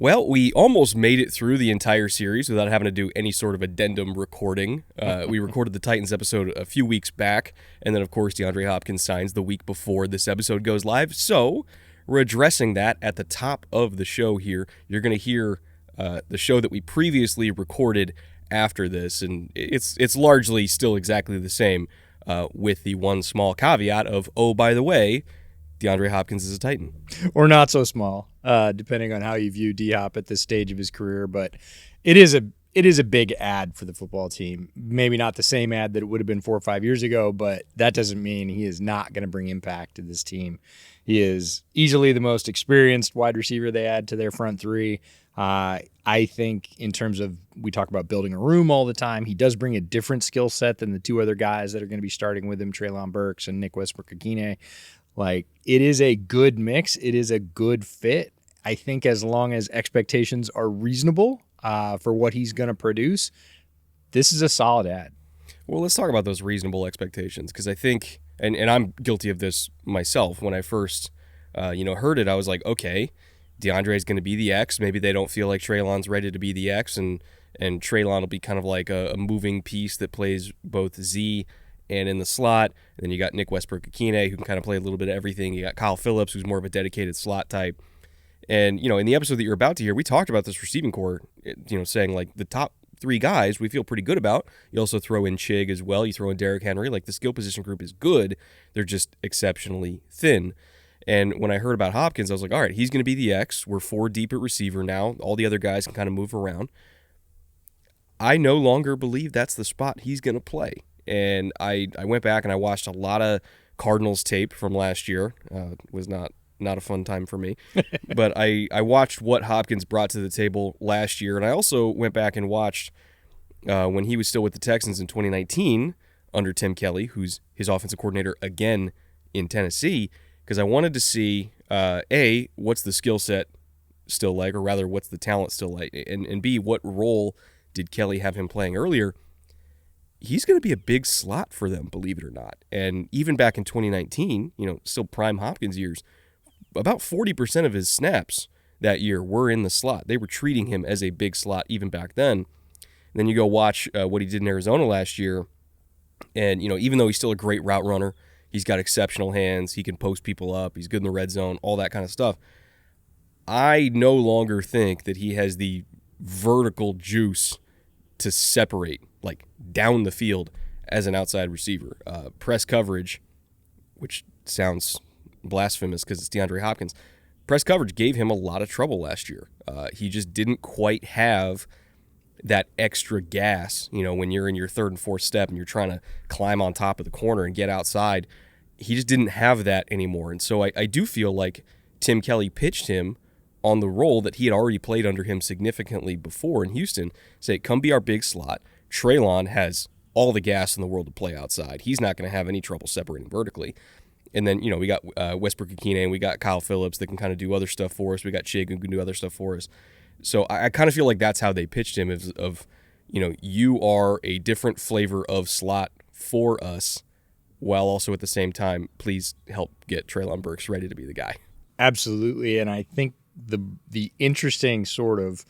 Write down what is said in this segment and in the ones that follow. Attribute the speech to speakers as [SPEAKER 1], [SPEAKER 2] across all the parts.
[SPEAKER 1] Well, we almost made it through the entire series without having to do any sort of addendum recording. We recorded the Titans episode a few weeks back, and then, of course, DeAndre Hopkins signs the week before this episode goes live. So we're addressing that at the top of the show here. You're going to hear the show that we previously recorded after this, and it's largely still exactly the same with the one small caveat of, oh, by the way, DeAndre Hopkins is a Titan.
[SPEAKER 2] Or not so small, depending on how you view D-Hop at this stage of his career. But it is a big ad for the football team. Maybe not the same ad that it would have been 4 or 5 years ago, but that doesn't mean he is not going to bring impact to this team. He is easily the most experienced wide receiver they add to their front three. I think in terms of, we talk about building a room all the time, he does bring a different skill set than the two other guys that are going to be starting with him, Treylon Burks and Nick Westbrook-Ikhine. Like, it is a good mix. It is a good fit. I think as long as expectations are reasonable for what he's going to produce, this is a solid ad.
[SPEAKER 1] Well, let's talk about those reasonable expectations, because I think, and I'm guilty of this myself, when I first heard it, I was like, okay, DeAndre is going to be the X. Maybe they don't feel like Treylon's ready to be the X, and Treylon will be kind of like a moving piece that plays both Z and in the slot. And then you got Nick Westbrook-Ikhine, who can kind of play a little bit of everything. You got Kyle Phillips, who's more of a dedicated slot type. And, in the episode that you're about to hear, we talked about this receiving core, saying like the top three guys we feel pretty good about. You also throw in Chig as well. You throw in Derrick Henry. Like, the skill position group is good. They're just exceptionally thin. And when I heard about Hopkins, I was like, all right, he's going to be the X. We're 4 deep at receiver now. All the other guys can kind of move around. I no longer believe that's the spot he's going to play. And I went back and I watched a lot of Cardinals tape from last year. It was not a fun time for me. But I watched what Hopkins brought to the table last year. And I also went back and watched when he was still with the Texans in 2019 under Tim Kelly, who's his offensive coordinator again in Tennessee, because I wanted to see, A, what's the skill set still like, or rather, what's the talent still like, and B, what role did Kelly have him playing earlier. He's going to be a big slot for them, believe it or not. And even back in 2019, still prime Hopkins years, about 40% of his snaps that year were in the slot. They were treating him as a big slot even back then. And then you go watch what he did in Arizona last year, and even though he's still a great route runner, he's got exceptional hands, he can post people up, he's good in the red zone, all that kind of stuff. I no longer think that he has the vertical juice to separate, like, down the field as an outside receiver. Press coverage, which sounds blasphemous because it's DeAndre Hopkins, press coverage gave him a lot of trouble last year. He just didn't quite have that extra gas, when you're in your third and fourth step and you're trying to climb on top of the corner and get outside. He just didn't have that anymore. And so I do feel like Tim Kelly pitched him on the role that he had already played under him significantly before in Houston. Say, come be our big slot. Treylon has all the gas in the world to play outside. He's not going to have any trouble separating vertically. And then, we got Westbrook-Ikhine, and we got Kyle Phillips that can kind of do other stuff for us. We got Chig who can do other stuff for us. So I kind of feel like that's how they pitched him, you are a different flavor of slot for us, while also at the same time, please help get Treylon Burks ready to be the guy.
[SPEAKER 2] Absolutely. And I think the interesting sort of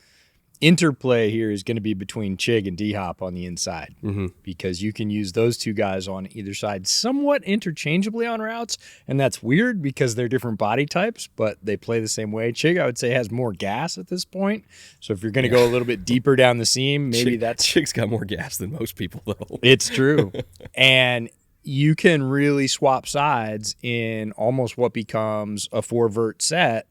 [SPEAKER 2] interplay here is going to be between Chig and D-Hop on the inside, because you can use those two guys on either side somewhat interchangeably on routes, and that's weird because they're different body types, but they play the same way. Chig, I would say, has more gas at this point, so if you're going to go a little bit deeper down the seam, maybe
[SPEAKER 1] Chig's got more gas than most people, though.
[SPEAKER 2] It's true. And you can really swap sides in almost what becomes a 4-vert set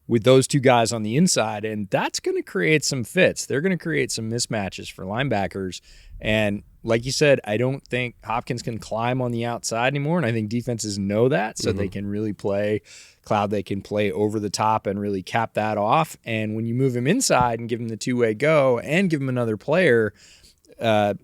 [SPEAKER 2] with those two guys on the inside, and that's going to create some fits. They're going to create some mismatches for linebackers, and like you said, I don't think Hopkins can climb on the outside anymore, and I think defenses know that, so they can really play cloud. They can play over the top and really cap that off, and when you move him inside and give him the two-way go and give him another player, to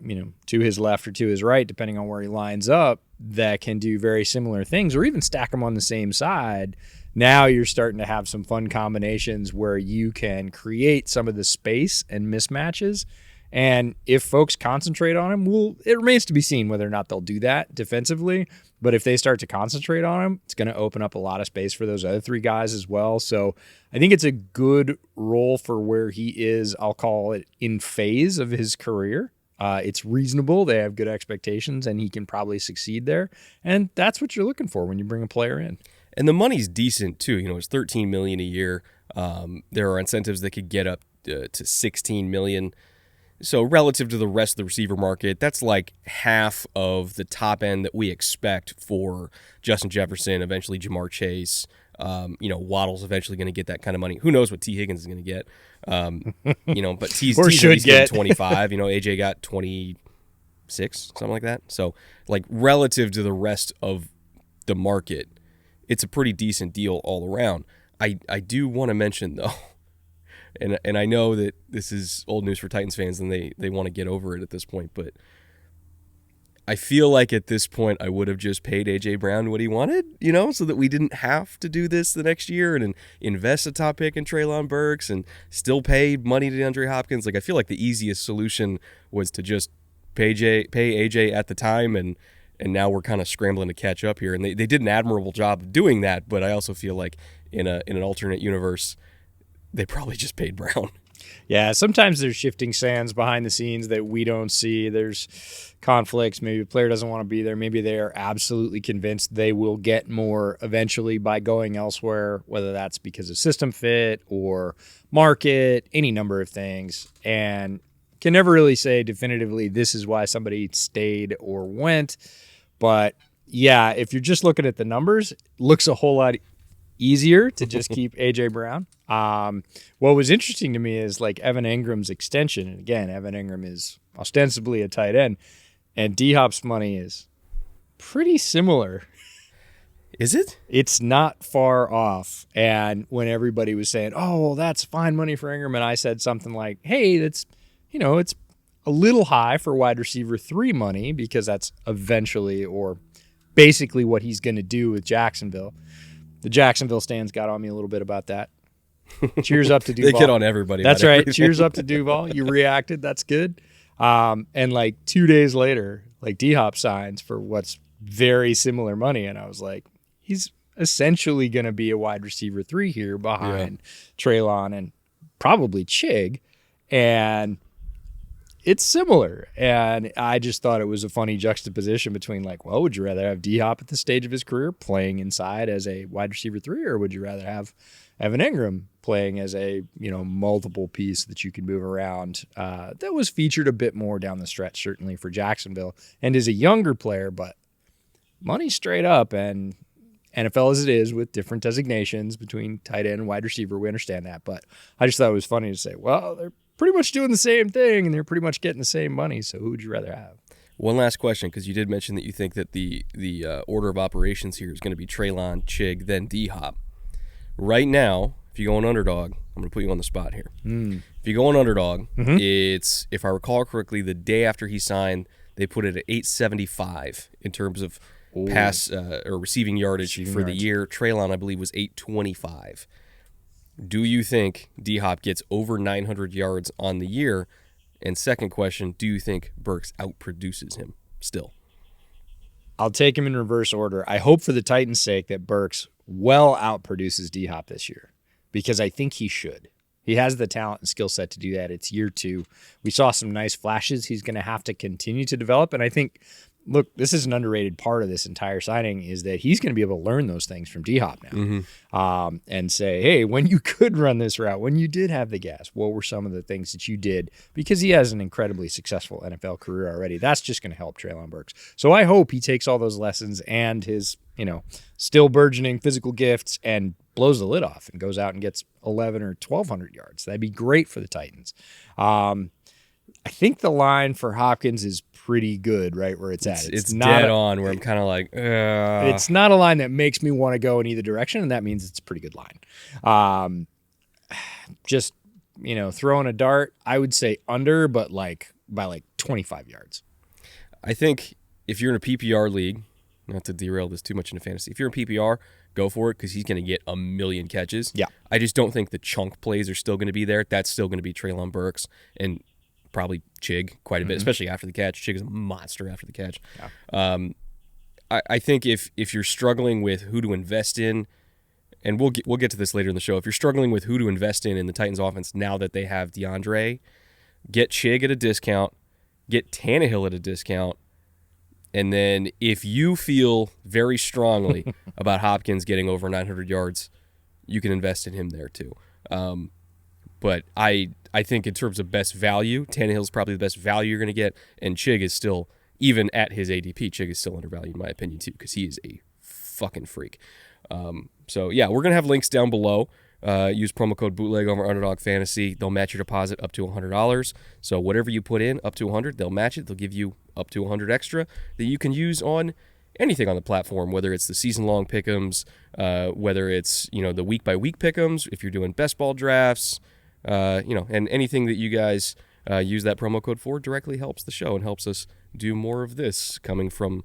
[SPEAKER 2] his left or to his right, depending on where he lines up, that can do very similar things, or even stack them on the same side, now you're starting to have some fun combinations where you can create some of the space and mismatches And if folks concentrate on him, it remains to be seen whether or not they'll do that defensively. But if they start to concentrate on him, it's going to open up a lot of space for those other three guys as well. So I think it's a good role for where he is, I'll call it, in phase of his career. It's reasonable. They have good expectations, and he can probably succeed there. And that's what you're looking for when you bring a player in.
[SPEAKER 1] And the money's decent too. It's $13 million a year. There are incentives that could get up to $16 million. So relative to the rest of the receiver market, that's like half of the top end that we expect for Justin Jefferson, eventually Jamar Chase. Waddle's eventually going to get that kind of money. Who knows what T. Higgins is going to get? But T's at least getting 25. AJ got 26, something like that. So like relative to the rest of the market, it's a pretty decent deal all around. I do want to mention though, and I know that this is old news for Titans fans and they want to get over it at this point, but I feel like at this point I would have just paid A.J. Brown what he wanted, so that we didn't have to do this the next year and invest a top pick in Treylon Burks and still pay money to DeAndre Hopkins. Like, I feel like the easiest solution was to just pay A.J. at the time, and now we're kind of scrambling to catch up here. And they did an admirable job of doing that, but I also feel like in an alternate universe, they probably just paid Brown.
[SPEAKER 2] Yeah, sometimes there's shifting sands behind the scenes that we don't see. There's conflicts. Maybe a player doesn't want to be there. Maybe they are absolutely convinced they will get more eventually by going elsewhere, whether that's because of system fit or market, any number of things. And can never really say definitively this is why somebody stayed or went. But yeah, if you're just looking at the numbers, it looks a whole lot easier to just keep A.J. Brown. What was interesting to me is like Evan Ingram's extension. And again, Evan Ingram is ostensibly a tight end, and D-Hop's money is pretty similar.
[SPEAKER 1] Is it?
[SPEAKER 2] It's not far off. And when everybody was saying, oh, well, that's fine money for Ingram, and I said something like, hey, that's, it's a little high for wide receiver 3 money because that's eventually or basically what he's going to do with Jacksonville. The Jacksonville stands got on me a little bit about that. Cheers up to Duval.
[SPEAKER 1] They get on everybody.
[SPEAKER 2] That's right. Everything. Cheers up to Duval. You reacted. That's good. And like 2 days later, like D-Hop signs for what's very similar money. And I was like, he's essentially going to be a wide receiver 3 here behind Treylon and probably Chig. And it's similar. And I just thought it was a funny juxtaposition between like, well, would you rather have D-Hop at this stage of his career playing inside as a wide receiver 3, or would you rather have Evan Ingram playing as a, multiple piece that you can move around? That was featured a bit more down the stretch, certainly for Jacksonville, and is a younger player, but money straight up. And NFL as it is with different designations between tight end and wide receiver, we understand that. But I just thought it was funny to say, well, they're pretty much doing the same thing and they're pretty much getting the same money. So who would you rather have?
[SPEAKER 1] One last question, because you did mention that you think that the order of operations here is going to be Treylon, Chig, then D-Hop. Right now, if you go on Underdog, I'm going to put you on the spot here. If you go on Underdog, it's, if I recall correctly, the day after he signed, they put it at 875 in terms of pass or receiving yardage for the year. Treylon, I believe, was 825. Do you think D-Hop gets over 900 yards on the year? And second question, do you think Burks outproduces him still?
[SPEAKER 2] I'll take him in reverse order. I hope for the Titans' sake that Burks well outproduces D-Hop this year, because I think he should. He has the talent and skill set to do that. It's year 2. We saw some nice flashes. He's going to have to continue to develop. And I think, look, this is an underrated part of this entire signing, is that he's going to be able to learn those things from D-Hop now and say, hey, when you could run this route, when you did have the gas, what were some of the things that you did? Because he has an incredibly successful NFL career already. That's just going to help Treylon Burks. So I hope he takes all those lessons and his, still burgeoning physical gifts and blows the lid off and goes out and gets 11 or 1,200 yards. That'd be great for the Titans. I think the line for Hopkins is pretty good right where it's at.
[SPEAKER 1] It's not dead on where I'm kind of like,
[SPEAKER 2] It's not a line that makes me want to go in either direction, and that means it's a pretty good line. Just, throwing a dart, I would say under, but by 25 yards.
[SPEAKER 1] I think if you're in a PPR league, not to derail this too much into fantasy, if you're in PPR, go for it, because he's going to get 1,000,000 catches.
[SPEAKER 2] Yeah.
[SPEAKER 1] I just don't think the chunk plays are still going to be there. That's still going to be Treylon Burks. And probably Chig quite a bit, especially after the catch. Chig is a monster after the catch.
[SPEAKER 2] Yeah.
[SPEAKER 1] I think if you're struggling with who to invest in, and we'll get to this later in the show, if you're struggling with who to invest in the Titans offense now that they have DeAndre, get Chig at a discount, get Tannehill at a discount, and then if you feel very strongly about Hopkins getting over 900 yards, you can invest in him there too. But I think in terms of best value, Tannehill's probably the best value you're going to get, and Chig is still, even at his ADP, Chig is still undervalued in my opinion too, because he is a fucking freak. So yeah, we're going to have links down below. Use promo code Bootleg over Underdog Fantasy. They'll match your deposit up to $100. So whatever you put in up to $100, they'll match it. They'll give you up to $100 extra that you can use on anything on the platform, whether it's the season-long pick'ems, whether it's the week-by-week pick'ems, if you're doing best ball drafts, and anything that you guys use that promo code for directly helps the show and helps us do more of this coming from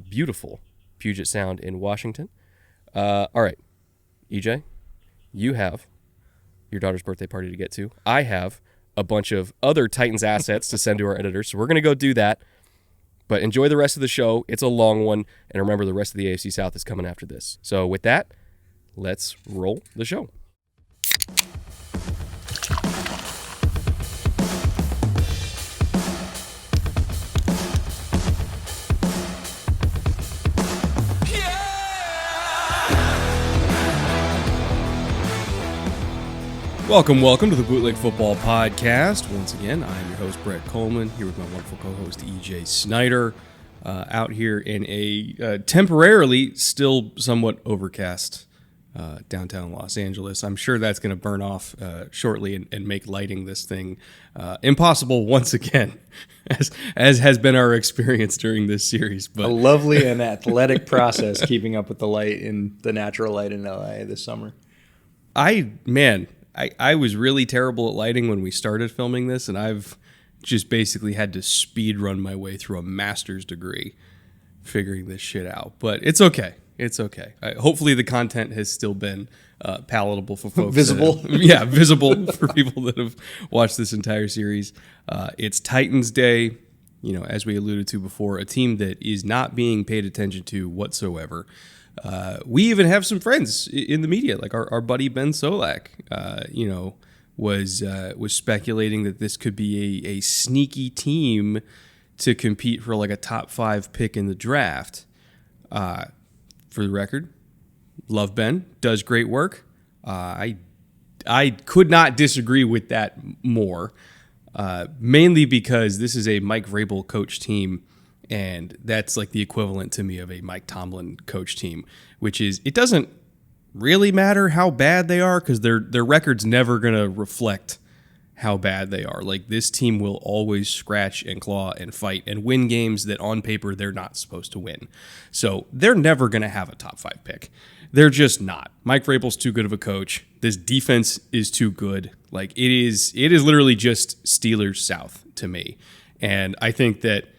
[SPEAKER 1] beautiful Puget Sound in Washington. All right, EJ, you have your daughter's birthday party to get to. I have a bunch of other Titans assets to send to our editors, so we're going to go do that. But enjoy the rest of the show. It's a long one, and remember, the rest of the AFC South is coming after this. So with that, let's roll the show. Welcome to the Bootleg Football Podcast. Once again, I am your host, Brett Coleman, here with my wonderful co-host, EJ Snyder, out here in a temporarily still somewhat overcast downtown Los Angeles. I'm sure that's going to burn off shortly and make lighting this thing impossible once again, as has been our experience during this series. But
[SPEAKER 2] a lovely and athletic process keeping up with the light in the natural light in LA this summer.
[SPEAKER 1] I was really terrible at lighting when we started filming this, and I've just basically had to speed run my way through a master's degree figuring this shit out. But it's okay. It's okay. Hopefully the content has still been palatable for folks.
[SPEAKER 2] Visible?
[SPEAKER 1] Visible for people that have watched this entire series. It's Titans Day, as we alluded to before, a team that is not being paid attention to whatsoever. We even have some friends in the media, like our buddy Ben Solak, was speculating that this could be a sneaky team to compete for like a top 5 pick in the draft. For the record, love Ben, does great work. I could not disagree with that more, mainly because this is a Mike Vrabel coach team. And that's like the equivalent to me of a Mike Tomlin coach team, which is it doesn't really matter how bad they are because their record's never going to reflect how bad they are. Like this team will always scratch and claw and fight and win games that on paper they're not supposed to win. So they're never going to have a top 5 pick. They're just not. Mike Vrabel's too good of a coach. This defense is too good. Like it is literally just Steelers South to me. And I think that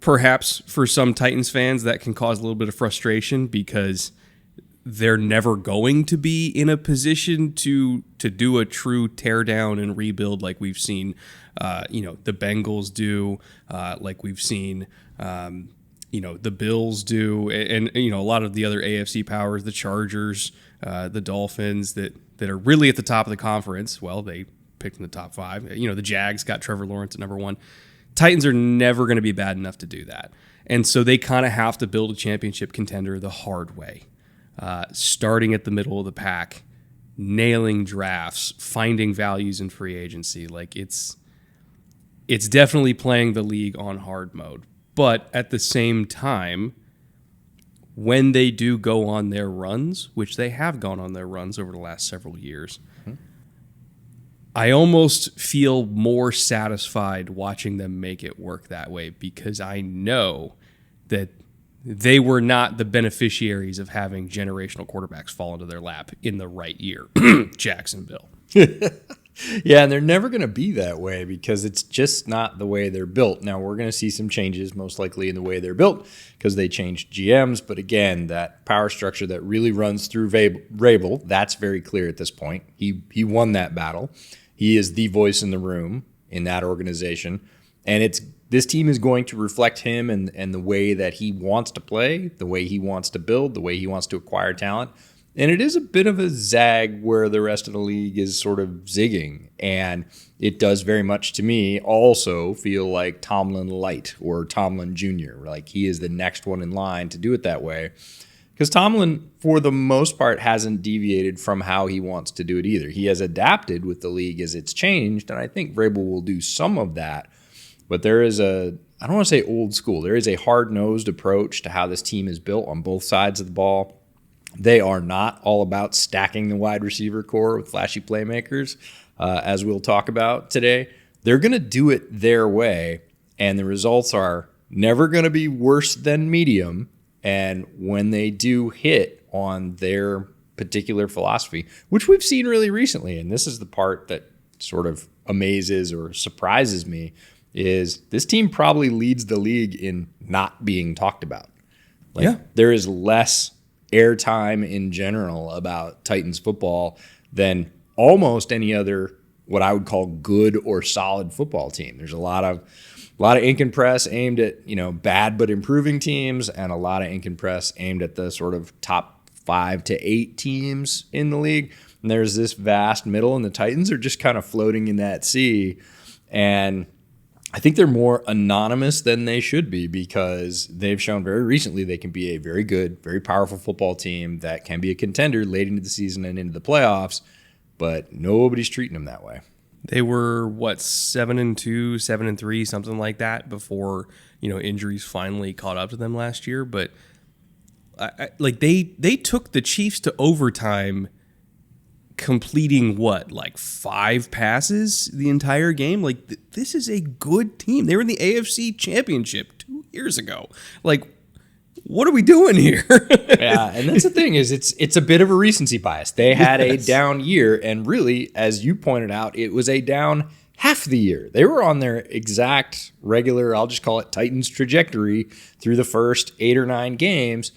[SPEAKER 1] perhaps for some Titans fans, that can cause a little bit of frustration because they're never going to be in a position to do a true teardown and rebuild like we've seen, the Bengals do, like we've seen, the Bills do, and a lot of the other AFC powers, the Chargers, the Dolphins that are really at the top of the conference. Well, they picked in the top 5. The Jags got Trevor Lawrence at number 1. Titans are never going to be bad enough to do that. And so they kind of have to build a championship contender the hard way, starting at the middle of the pack, nailing drafts, finding values in free agency. Like it's definitely playing the league on hard mode. But at the same time, when they do go on their runs, which they have gone on their runs over the last several years, I almost feel more satisfied watching them make it work that way because I know that they were not the beneficiaries of having generational quarterbacks fall into their lap in the right year. Jacksonville.
[SPEAKER 2] Yeah, and they're never going to be that way because it's just not the way they're built. Now, we're going to see some changes most likely in the way they're built because they changed GMs. But again, that power structure that really runs through Vrabel, that's very clear at this point. He won that battle. He is the voice in the room, in that organization. And this team is going to reflect him and the way that he wants to play, the way he wants to build, the way he wants to acquire talent. And it is a bit of a zag where the rest of the league is sort of zigging. And it does very much, to me, also feel like Tomlin Light or Tomlin Jr. Like he is the next one in line to do it that way. Because Tomlin, for the most part, hasn't deviated from how he wants to do it either. He has adapted with the league as it's changed, and I think Vrabel will do some of that. But there is I don't want to say old school, there is a hard-nosed approach to how this team is built on both sides of the ball. They are not all about stacking the wide receiver core with flashy playmakers, as we'll talk about today. They're going to do it their way, and the results are never going to be worse than medium. And when they do hit on their particular philosophy, which we've seen really recently, and this is the part that sort of amazes or surprises me, is this team probably leads the league in not being talked about. There is less airtime in general about Titans football than almost any other what I would call good or solid football team. There's a lot of ink and press aimed at, bad but improving teams, and a lot of ink and press aimed at the sort of top 5 to 8 teams in the league. And there's this vast middle, and the Titans are just kind of floating in that sea. And I think they're more anonymous than they should be, because they've shown very recently they can be a very good, very powerful football team that can be a contender late into the season and into the playoffs, but nobody's treating them that way.
[SPEAKER 1] They were 7-2, 7-3, something like that before injuries finally caught up to them last year. But they took the Chiefs to overtime, completing 5 passes the entire game. This is a good team. They were in the AFC Championship 2 years ago. What are we doing here?
[SPEAKER 2] Yeah, and that's the thing is it's a bit of a recency bias. They had a down year, and really, as you pointed out, it was a down half the year. They were on their exact regular, I'll just call it Titans trajectory through the first 8 or 9 games.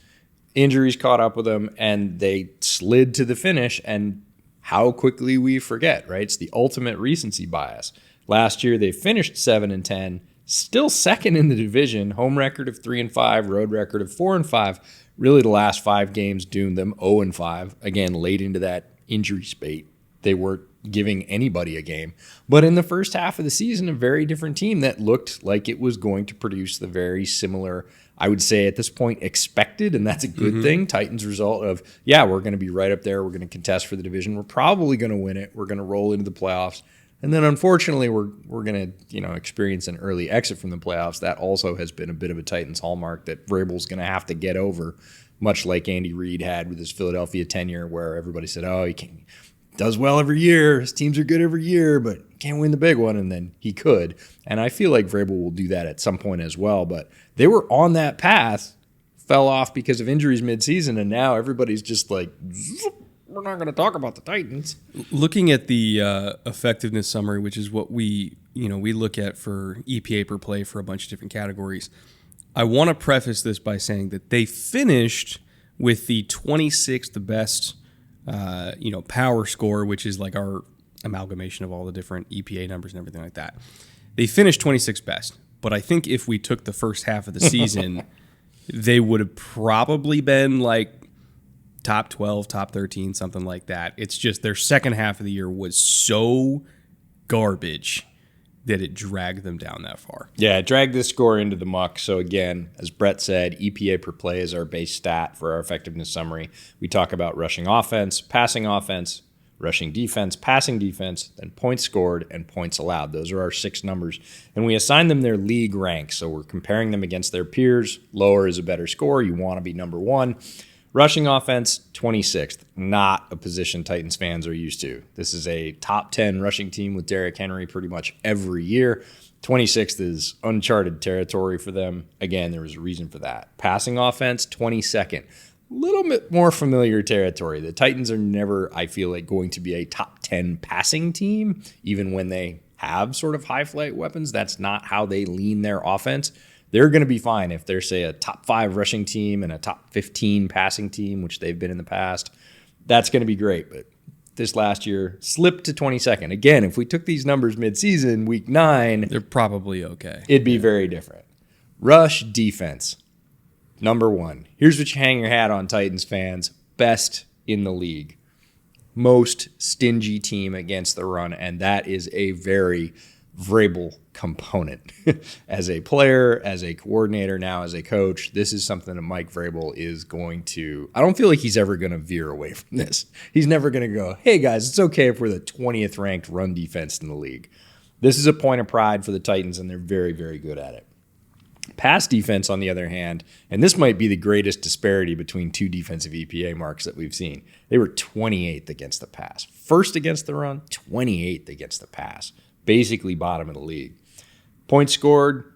[SPEAKER 2] Injuries caught up with them, and they slid to the finish, and how quickly we forget, right? It's the ultimate recency bias. Last year, they finished 7-10, still second in the division, home record of 3-5, road record of 4-5. Really, the last 5 games doomed them 0-5. Again, late into that injury spate, they weren't giving anybody a game. But in the first half of the season, a very different team that looked like it was going to produce the very similar, I would say at this point, expected, and that's a good thing. Titans result of, we're going to be right up there. We're going to contest for the division. We're probably going to win it. We're going to roll into the playoffs. And then, unfortunately, we're going to experience an early exit from the playoffs. That also has been a bit of a Titans hallmark that Vrabel's going to have to get over, much like Andy Reid had with his Philadelphia tenure, where everybody said, he does well every year. His teams are good every year, but can't win the big one. And then he could. And I feel like Vrabel will do that at some point as well. But they were on that path, fell off because of injuries midseason, and now everybody's just like, we're not going to talk about the Titans.
[SPEAKER 1] Looking at the effectiveness summary, which is what we look at for EPA per play for a bunch of different categories, I want to preface this by saying that they finished with the 26th best power score, which is like our amalgamation of all the different EPA numbers and everything like that. They finished 26th best, but I think if we took the first half of the season, they would have probably been top 12, top 13, something like that. It's just their second half of the year was so garbage that it dragged them down that far.
[SPEAKER 2] Yeah, it dragged this score into the muck. So again, as Brett said, EPA per play is our base stat for our effectiveness summary. We talk about rushing offense, rushing defense, passing defense, then points scored and points allowed. Those are our 6 numbers. And we assign them their league rank. So we're comparing them against their peers. Lower is a better score. You want to be number 1. Rushing offense, 26th. Not a position Titans fans are used to. This is a top 10 rushing team with Derrick Henry pretty much every year. 26th is uncharted territory for them. Again, there was a reason for that. Passing offense, 22nd. A little bit more familiar territory. The Titans are never, I feel like, going to be a top 10 passing team, even when they have sort of high flight weapons. That's not how they lean their offense. They're going to be fine if they're, say, a top 5 rushing team and a top 15 passing team, which they've been in the past. That's going to be great. But this last year, slipped to 22nd. Again, if we took these numbers midseason, week 9,
[SPEAKER 1] they're probably okay.
[SPEAKER 2] It'd be very different. Rush defense, number 1. Here's what you hang your hat on, Titans fans. Best in the league. Most stingy team against the run, and that is a very Vrabel component. As a player, as a coordinator, now as a coach, this is something that Mike Vrabel is going to... I don't feel like he's ever going to veer away from this. He's never going to go, hey guys, it's okay if we're the 20th ranked run defense in the league. This is a point of pride for the Titans, and they're very, very good at it. Pass defense, on the other hand, and this might be the greatest disparity between two defensive EPA marks that we've seen. They were 28th against the pass. First against the run, 28th against the pass. Basically bottom of the league. Points scored,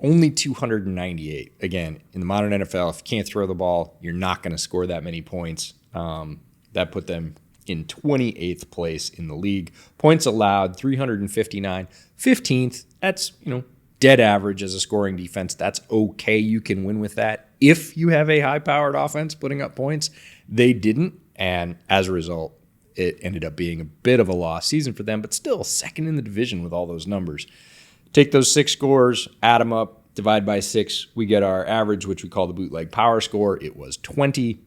[SPEAKER 2] only 298. Again, in the modern NFL, if you can't throw the ball, you're not going to score that many points. That put them in 28th place in the league. Points allowed, 359. 15th, that's, dead average as a scoring defense. That's okay. You can win with that if you have a high-powered offense putting up points. They didn't, and as a result, it ended up being a bit of a lost season for them, but still second in the division with all those numbers. Take those 6 scores, add them up, divide by 6, we get our average, which we call the bootleg power score. It was 20.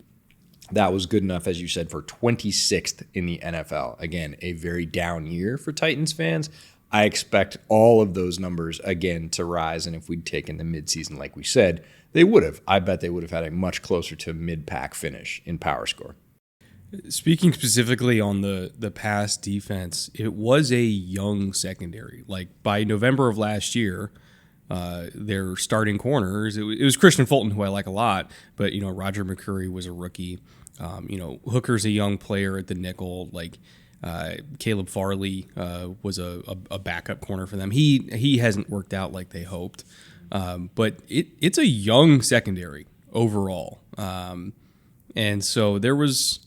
[SPEAKER 2] That was good enough, as you said, for 26th in the NFL. Again, a very down year for Titans fans. I expect all of those numbers, again, to rise, and if we'd taken the midseason like we said, they would have. I bet they would have had a much closer to mid-pack finish in power score.
[SPEAKER 1] Speaking specifically on the pass defense, it was a young secondary. Like, by November of last year, their starting corners, it was Christian Fulton, who I like a lot, but, Roger McCreary was a rookie. Hooker's a young player at the nickel. Caleb Farley was a backup corner for them. He hasn't worked out like they hoped, but it's a young secondary overall, and so there was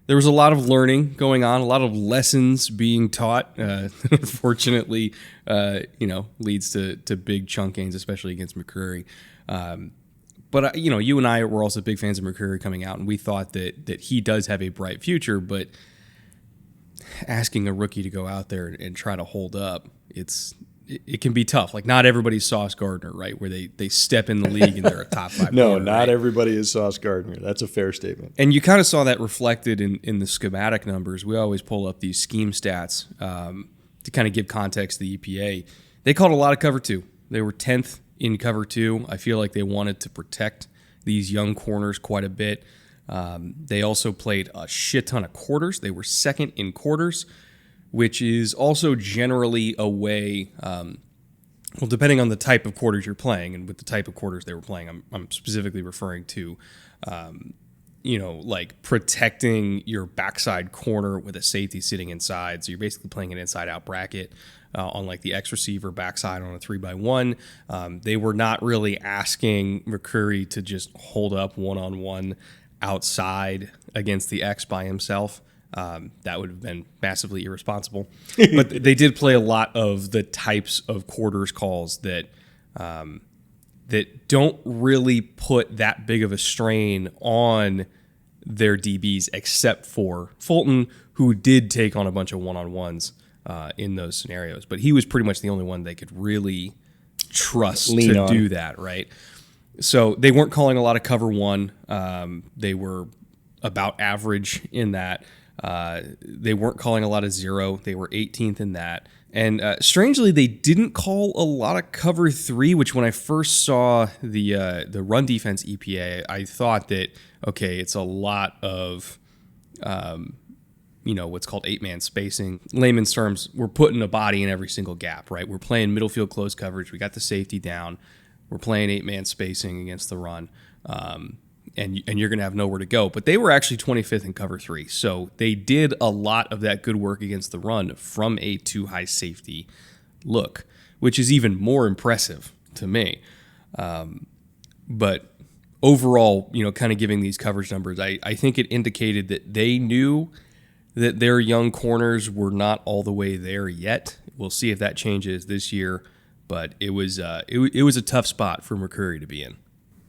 [SPEAKER 1] a lot of learning going on, a lot of lessons being taught. Unfortunately, leads to big chunk gains, especially against McCreary. But you and I were also big fans of McCreary coming out, and we thought that he does have a bright future, but asking a rookie to go out there and try to hold up, it can be tough. Like, not everybody's Sauce Gardner, right? Where they step in the league and they're a top 5
[SPEAKER 2] No,
[SPEAKER 1] player,
[SPEAKER 2] not
[SPEAKER 1] right?
[SPEAKER 2] everybody is Sauce Gardner. That's a fair statement.
[SPEAKER 1] And you kind of saw that reflected in the schematic numbers. We always pull up these scheme stats to kind of give context to the EPA. They called a lot of cover 2. They were 10th in cover 2. I feel like they wanted to protect these young corners quite a bit. They also played a shit ton of quarters. They were second in quarters, which is also generally a way, depending on the type of quarters you're playing, and with the type of quarters they were playing, I'm specifically referring to, protecting your backside corner with a safety sitting inside. So you're basically playing an inside-out bracket on the X receiver backside on a 3x1. They were not really asking McCreary to just hold up one-on-one outside against the X by himself. That would have been massively irresponsible. But they did play a lot of the types of quarters calls that don't really put that big of a strain on their DBs, except for Fulton, who did take on a bunch of one-on-ones in those scenarios. But he was pretty much the only one they could really trust to do that, right? So they weren't calling a lot of cover 1. They were about average in that. They weren't calling a lot of 0. They were 18th in that. And strangely, they didn't call a lot of cover 3, which when I first saw the run defense EPA, I thought that, okay, it's a lot of what's called 8-man spacing. Layman's terms, we're putting a body in every single gap, right? We're playing middle field close coverage. We got the safety down. We're playing 8-man spacing against the run, and you're going to have nowhere to go. But they were actually 25th in cover 3, so they did a lot of that good work against the run from a too-high safety look, which is even more impressive to me. But overall, kind of giving these coverage numbers, I think it indicated that they knew that their young corners were not all the way there yet. We'll see if that changes this year. But it was a tough spot for McCreary to be in.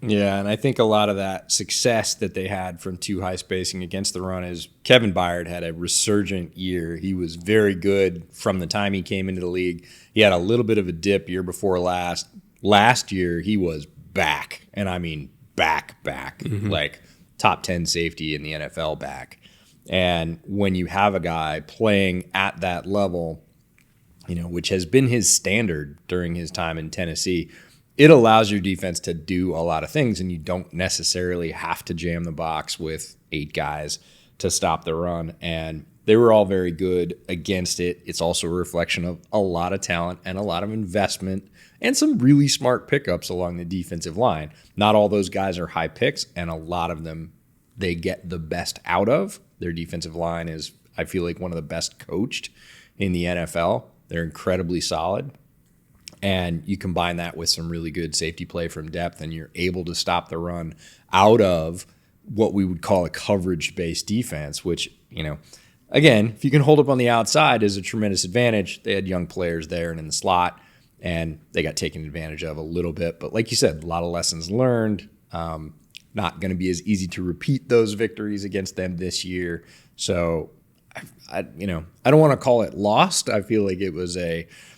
[SPEAKER 2] Yeah, and I think a lot of that success that they had from too high spacing against the run is Kevin Byard had a resurgent year. He was very good from the time he came into the league. He had a little bit of a dip year before last. Last year, he was back, and I mean back, like top 10 safety in the NFL back. And when you have a guy playing at that level, which has been his standard during his time in Tennessee, it allows your defense to do a lot of things, and you don't necessarily have to jam the box with 8 guys to stop the run. And they were all very good against it. It's also a reflection of a lot of talent and a lot of investment and some really smart pickups along the defensive line. Not all those guys are high picks, and a lot of them they get the best out of. Their defensive line is, I feel like, one of the best coached in the NFL. They're incredibly solid. And you combine that with some really good safety play from depth, and you're able to stop the run out of what we would call a coverage-based defense, which, again, if you can hold up on the outside is a tremendous advantage. They had young players there and in the slot, and they got taken advantage of a little bit. But like you said, a lot of lessons learned. Not going to be as easy to repeat those victories against them this year. So, I don't want to call it lost. I feel like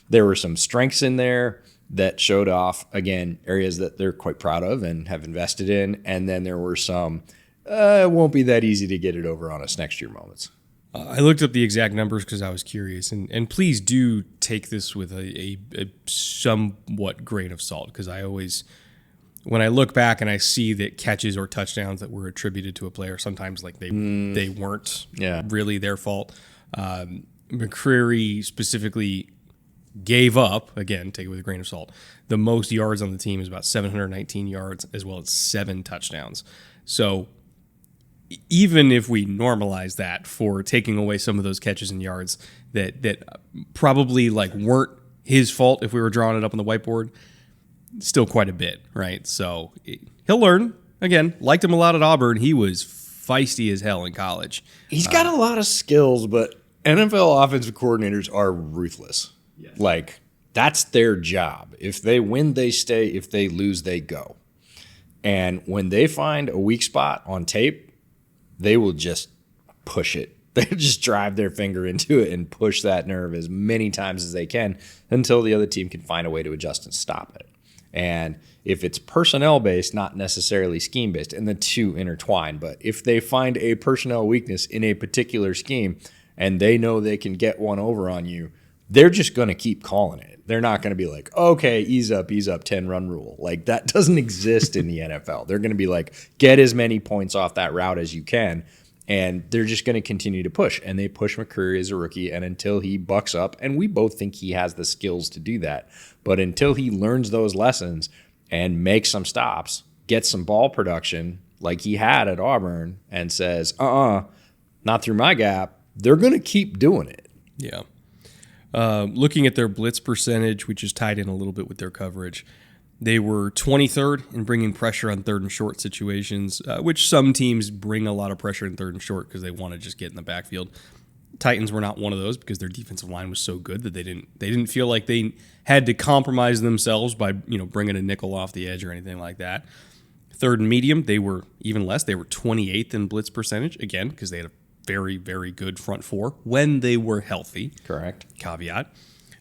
[SPEAKER 2] there were some strengths in there that showed off, again, areas that they're quite proud of and have invested in. And then there were some, it won't be that easy to get it over on us next year moments.
[SPEAKER 1] I looked up the exact numbers because I was curious. And please do take this with a somewhat grain of salt, because I always, when I look back and I see that catches or touchdowns that were attributed to a player, sometimes like they weren't really their fault. McCreary specifically gave up, again, take it with a grain of salt, the most yards on the team is about 719 yards, as well as 7 touchdowns. So even if we normalize that for taking away some of those catches and yards that probably weren't his fault if we were drawing it up on the whiteboard, still quite a bit, right? So he'll learn. Again, liked him a lot at Auburn. He was feisty as hell in college.
[SPEAKER 2] He's got a lot of skills, but NFL offensive coordinators are ruthless. Yes. That's their job. If they win, they stay. If they lose, they go. And when they find a weak spot on tape, they will just push it. They just drive their finger into it and push that nerve as many times as they can until the other team can find a way to adjust and stop it. And if it's personnel-based, not necessarily scheme-based, and the two intertwine, but if they find a personnel weakness in a particular scheme and they know they can get one over on you, they're just going to keep calling it. They're not going to be like, okay, ease up, 10-run rule. That doesn't exist in the NFL. They're going to be like, get as many points off that route as you can, and they're just going to continue to push. And they push McCreary as a rookie, and until he bucks up, and we both think he has the skills to do that, but until he learns those lessons and makes some stops, gets some ball production like he had at Auburn, and says, not through my gap, they're going to keep doing it.
[SPEAKER 1] Yeah. Looking at their blitz percentage, which is tied in a little bit with their coverage, they were 23rd in bringing pressure on 3rd and short situations, which some teams bring a lot of pressure in 3rd and short because they want to just get in the backfield. Titans were not one of those because their defensive line was so good that they didn't feel like they had to compromise themselves by bringing a nickel off the edge or anything like that. 3rd and medium, they were even less. They were 28th in blitz percentage, again, because they had a very, very good front four when they were healthy.
[SPEAKER 2] Correct.
[SPEAKER 1] Caveat.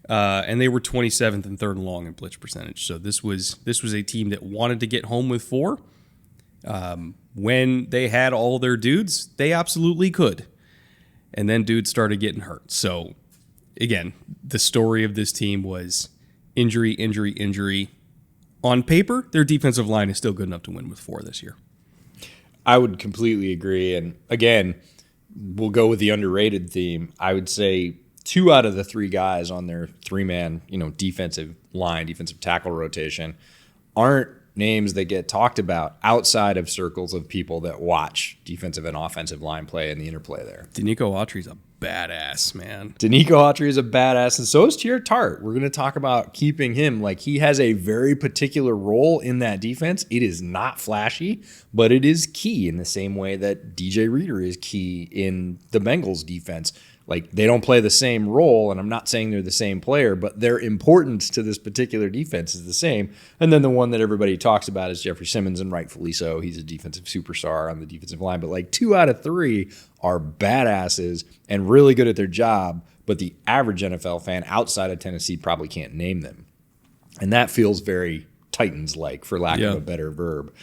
[SPEAKER 1] And they were 27th and 3rd and long in blitz percentage. So this was a team that wanted to get home with 4. When they had all their dudes, they absolutely could. And then dudes started getting hurt. So again, the story of this team was injury. On paper, their defensive line is still good enough to win with 4 this year.
[SPEAKER 2] I would completely agree. And again, we'll go with the underrated theme. I would say 2 out of the 3 guys on their 3-man, defensive line, defensive tackle rotation aren't names that get talked about outside of circles of people that watch defensive and offensive line play and the interplay there.
[SPEAKER 1] Danico Autry's a badass, man.
[SPEAKER 2] Danico Autry is a badass, and so is Tier Tart. We're going to talk about keeping him. He has a very particular role in that defense. It is not flashy, but it is key in the same way that DJ Reader is key in the Bengals defense. Like, they don't play the same role, and I'm not saying they're the same player, but their importance to this particular defense is the same. And then the one that everybody talks about is Jeffrey Simmons, and rightfully so. He's a defensive superstar on the defensive line. But like 2 out of 3 are badasses and really good at their job, but the average NFL fan outside of Tennessee probably can't name them. And that feels very Titans-like, for lack of a better verb.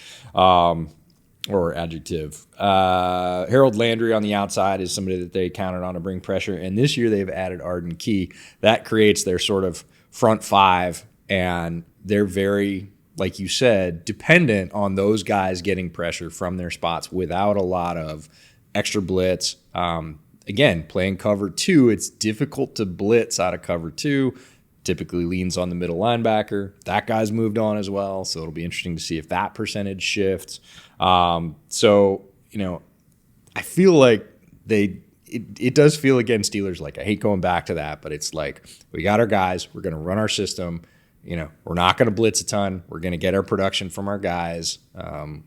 [SPEAKER 2] Or adjective. Harold Landry on the outside is somebody that they counted on to bring pressure. And this year they've added Arden Key. That creates their sort of front 5. And they're very, like you said, dependent on those guys getting pressure from their spots without a lot of extra blitz. Again, playing cover 2, it's difficult to blitz out of cover 2. Typically leans on the middle linebacker. That guy's moved on as well, so it'll be interesting to see if that percentage shifts. So, I feel like it does feel, again, Steelers, like, I hate going back to that, but it's like, we got our guys, we're going to run our system. We're not going to blitz a ton. We're going to get our production from our guys.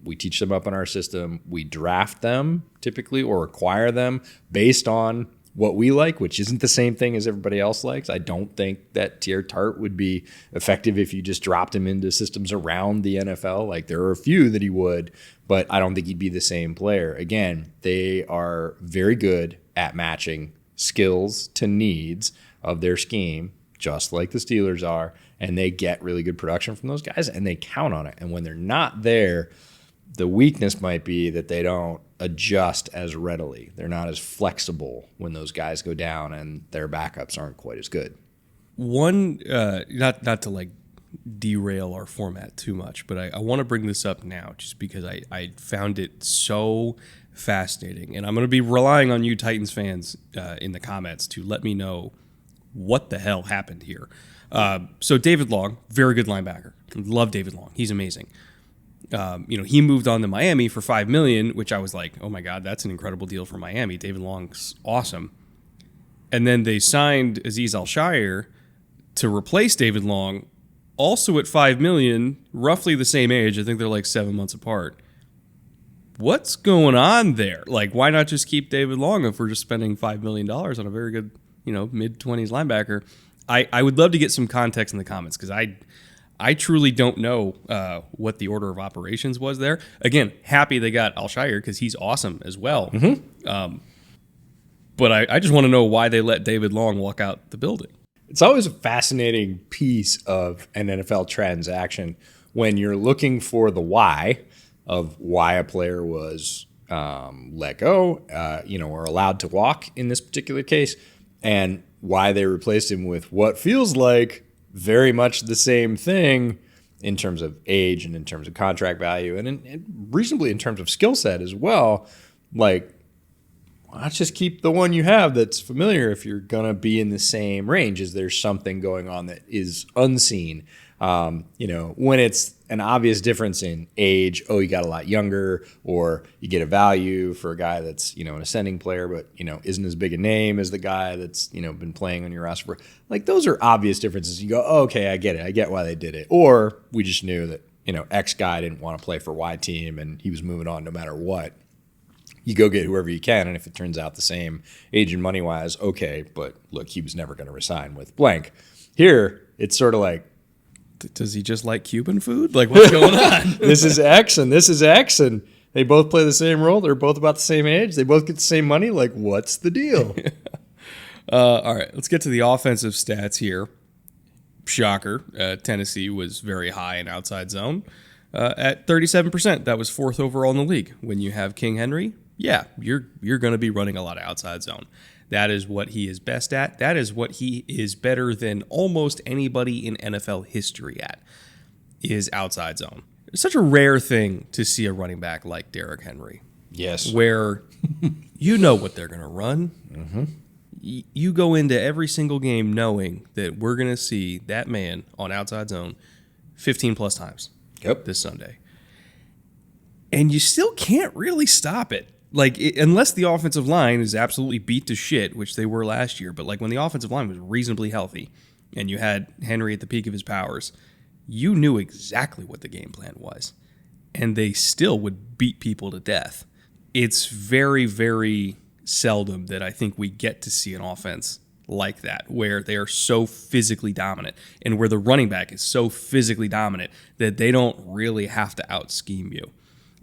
[SPEAKER 2] We teach them up in our system. We draft them typically or acquire them based on what we like, which isn't the same thing as everybody else likes. I don't think that Tier Tart would be effective if you just dropped him into systems around the NFL. Like, there are a few that he would, but I don't think he'd be the same player. Again, they are very good at matching skills to needs of their scheme, just like the Steelers are, and they get really good production from those guys, and they count on it. And when they're not there, the weakness might be that they don't adjust as readily. They're not as flexible when those guys go down and their backups aren't quite as good.
[SPEAKER 1] One, not to like derail our format too much, but I want to bring this up now just because I found it so fascinating. And I'm going to be relying on you Titans fans in the comments to let me know what the hell happened here. So David Long, very good linebacker. Love David Long. He's amazing. He moved on to Miami for $5 million, which I was like, oh my God, that's an incredible deal for Miami. David Long's awesome. And then they signed Azeez Al-Shire to replace David Long, also at $5 million, roughly the same age. I think they're like 7 months apart. What's going on there? Like, why not just keep David Long if we're just spending $5 million on a very good, mid-20s linebacker? I would love to get some context in the comments because I truly don't know what the order of operations was there. Again, happy they got Al-Shire because he's awesome as well. Mm-hmm. But I just want to know why they let David Long walk out the building.
[SPEAKER 2] It's always a fascinating piece of an NFL transaction when you're looking for the why of why a player was let go, or allowed to walk in this particular case, and why they replaced him with what feels like very much the same thing in terms of age and in terms of contract value and reasonably in terms of skill set as well. Like, why not just keep the one you have that's familiar if you're going to be in the same range? Is there something going on that is unseen? When it's an obvious difference in age, you got a lot younger, or you get a value for a guy that's, an ascending player, but, isn't as big a name as the guy that's, been playing on your roster for, like, those are obvious differences. You go, okay, I get it. I get why they did it. Or we just knew that, X guy didn't want to play for Y team and he was moving on no matter what. You go get whoever you can, and if it turns out the same age and money-wise, okay, but look, he was never going to resign with blank. Here, it's sort of like,
[SPEAKER 1] does he just like Cuban food? Like, what's going on?
[SPEAKER 2] This is X, and this is X, and they both play the same role. They're both about the same age. They both get the same money. Like, what's the deal?
[SPEAKER 1] All right, let's get to the offensive stats here. Shocker, Tennessee was very high in outside zone at 37%. That was 4th overall in the league. When you have King Henry, yeah, you're going to be running a lot of outside zone. That is what he is best at. That is what he is better than almost anybody in NFL history at, is outside zone. It's such a rare thing to see a running back like Derrick Henry.
[SPEAKER 2] Yes.
[SPEAKER 1] Where you know what they're going to run. Mm-hmm. You go into every single game knowing that we're going to see that man on outside zone 15 plus times this Sunday. And you still can't really stop it. Like, unless the offensive line is absolutely beat to shit, which they were last year, but like when the offensive line was reasonably healthy and you had Henry at the peak of his powers, you knew exactly what the game plan was. And they still would beat people to death. It's very, very seldom that I think we get to see an offense like that, where they are so physically dominant and where the running back is so physically dominant that they don't really have to out-scheme you.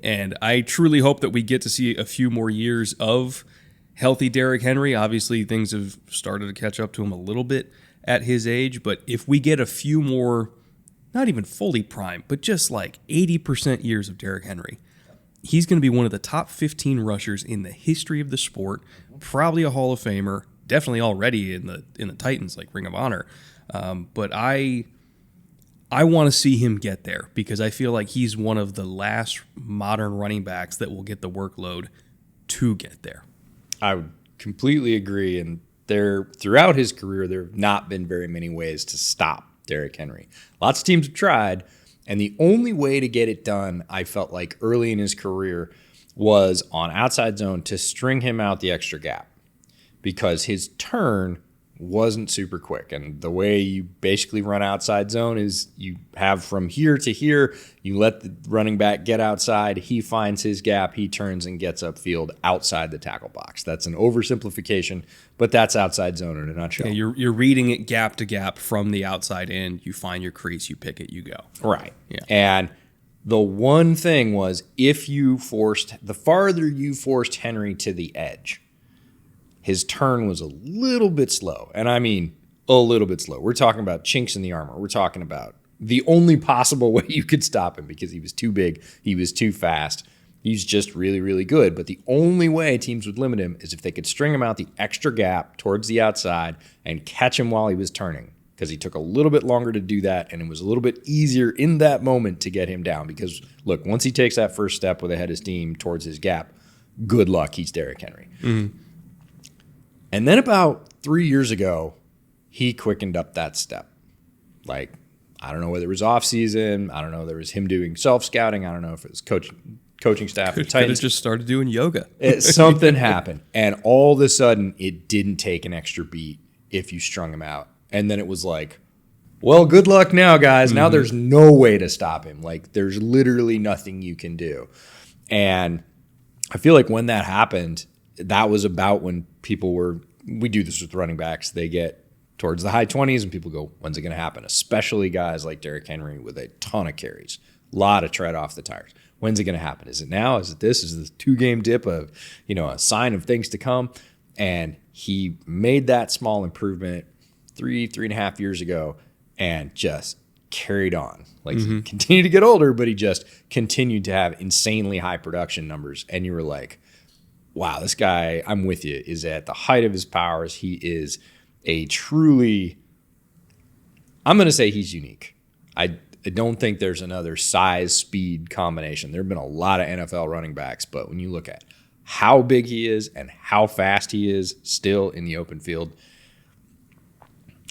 [SPEAKER 1] And I truly hope that we get to see a few more years of healthy Derrick Henry. Obviously, things have started to catch up to him a little bit at his age, but if we get a few more, not even fully prime, but just like 80% years of Derrick Henry, he's going to be one of the top 15 rushers in the history of the sport, probably a Hall of Famer, definitely already in the Titans, like Ring of Honor. But I want to see him get there because I feel like he's one of the last modern running backs that will get the workload to get there.
[SPEAKER 2] I would completely agree. And throughout his career, there have not been very many ways to stop Derrick Henry. Lots of teams have tried, and the only way to get it done, I felt like early in his career, was on outside zone to string him out the extra gap because his turn wasn't super quick. And the way you basically run outside zone is you have from here to here, you let the running back get outside, he finds his gap, he turns and gets upfield outside the tackle box. That's an oversimplification, but that's outside zone in a nutshell.
[SPEAKER 1] Yeah, you're reading it gap to gap from the outside in, you find your crease, you pick it, you go.
[SPEAKER 2] Right.
[SPEAKER 1] Yeah.
[SPEAKER 2] And the one thing was the farther you forced Henry to the edge, his turn was a little bit slow. And I mean, a little bit slow. We're talking about chinks in the armor. We're talking about the only possible way you could stop him because he was too big, he was too fast. He's just really, really good. But the only way teams would limit him is if they could string him out the extra gap towards the outside and catch him while he was turning, because he took a little bit longer to do that, and it was a little bit easier in that moment to get him down. Because, look, once he takes that first step with a head of steam towards his gap, good luck, he's Derrick Henry.
[SPEAKER 1] Mm-hmm.
[SPEAKER 2] And then about 3 years ago, he quickened up that step. Like, I don't know whether it was off season. I don't know if there was him doing self-scouting. I don't know if it was coaching staff.
[SPEAKER 1] Could have just started doing yoga.
[SPEAKER 2] Something happened. And all of a sudden, it didn't take an extra beat if you strung him out. And then it was like, well, good luck now, guys. Now there's no way to stop him. Like, there's literally nothing you can do. And I feel like when that happened, that was about when we do this with running backs. They get towards the high 20s and people go, when's it going to happen? Especially guys like Derrick Henry with a ton of carries, a lot of tread off the tires. When's it going to happen? Is it now? Is it this? Is the 2-game dip of, a sign of things to come? And he made that small improvement 3.5 years ago and just carried on. Like, he continued to get older, but he just continued to have insanely high production numbers. And you were like, wow, this guy, I'm with you, is at the height of his powers. He is a truly, I'm going to say he's unique. I don't think there's another size-speed combination. There have been a lot of NFL running backs, but when you look at how big he is and how fast he is still in the open field,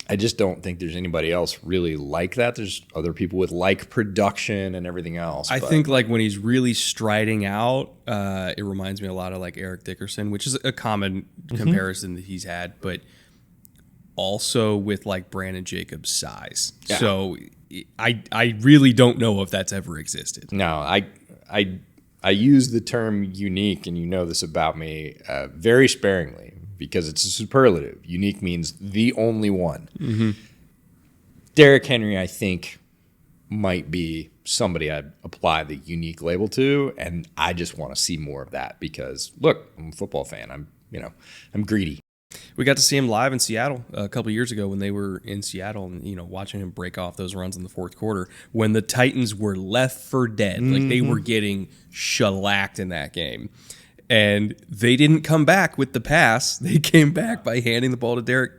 [SPEAKER 2] I just don't think there's anybody else really like that. There's other people with like production and everything else.
[SPEAKER 1] I think like when he's really striding out, it reminds me a lot of like Eric Dickerson, which is a common comparison that he's had, but also with like Brandon Jacobs' size. Yeah. So I really don't know if that's ever existed.
[SPEAKER 2] No, I use the term unique, and you know this about me, very sparingly, because it's a superlative. Unique means the only one. Mm-hmm. Derrick Henry, I think, might be somebody I'd apply the unique label to, and I just want to see more of that because, look, I'm a football fan. I'm greedy.
[SPEAKER 1] We got to see him live in Seattle a couple of years ago when they were in Seattle, and watching him break off those runs in the fourth quarter when the Titans were left for dead. Like, they were getting shellacked in that game. And they didn't come back with the pass. They came back by handing the ball to Derrick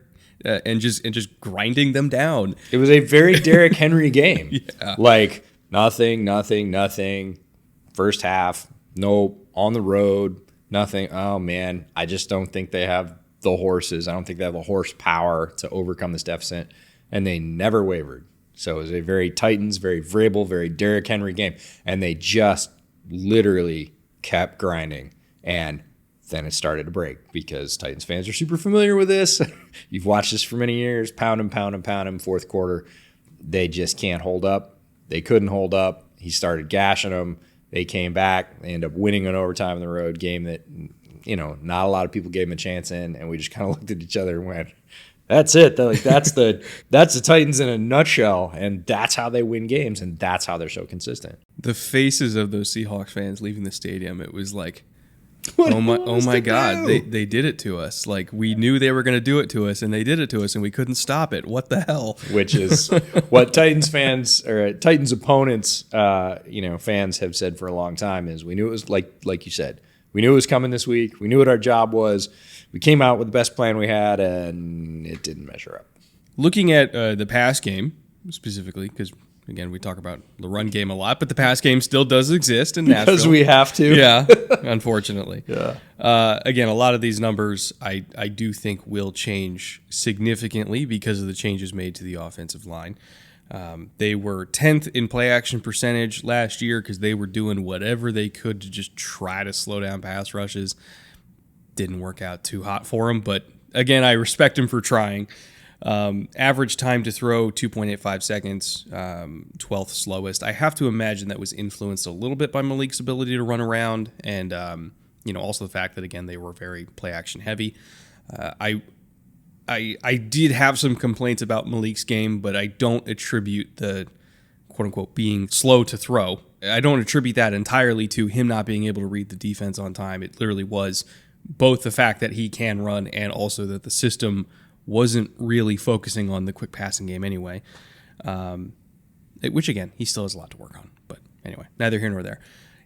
[SPEAKER 1] and just grinding them down.
[SPEAKER 2] It was a very Derrick Henry game.
[SPEAKER 1] Yeah.
[SPEAKER 2] Like, nothing. First half, nope. On the road, nothing. Oh, man, I just don't think they have the horses. I don't think they have the horsepower to overcome this deficit. And they never wavered. So it was a very Titans, very Vrabel, very Derrick Henry game. And they just literally kept grinding. And then it started to break because Titans fans are super familiar with this. You've watched this for many years. Pound him, fourth quarter. They just can't hold up. They couldn't hold up. He started gashing them. They came back. They ended up winning an overtime on the road game that not a lot of people gave him a chance in, and we just kind of looked at each other and went, that's it. That's the Titans in a nutshell, and that's how they win games, and that's how they're so consistent.
[SPEAKER 1] The faces of those Seahawks fans leaving the stadium, it was like, oh my God, they did it to us. Like, we knew they were going to do it to us, and they did it to us, and we couldn't stop it. What the hell?
[SPEAKER 2] Which is what Titans fans or Titans opponents, fans have said for a long time is we knew it was like you said, we knew it was coming this week. We knew what our job was. We came out with the best plan we had, and it didn't measure up.
[SPEAKER 1] Looking at the pass game specifically, because again, we talk about the run game a lot, but the pass game still does exist in Nashville.
[SPEAKER 2] Because we have to.
[SPEAKER 1] Yeah, unfortunately.
[SPEAKER 2] Yeah.
[SPEAKER 1] Again, a lot of these numbers I do think will change significantly because of the changes made to the offensive line. They were 10th in play action percentage last year because they were doing whatever they could to just try to slow down pass rushes. Didn't work out too hot for them, but again, I respect him for trying. Average time to throw, 2.85 seconds, 12th slowest. I have to imagine that was influenced a little bit by Malik's ability to run around and, also the fact that, again, they were very play action heavy. I did have some complaints about Malik's game, but I don't attribute the quote-unquote being slow to throw. I don't attribute that entirely to him not being able to read the defense on time. It literally was both the fact that he can run and also that the system wasn't really focusing on the quick passing game anyway, which, again, he still has a lot to work on. But anyway, neither here nor there.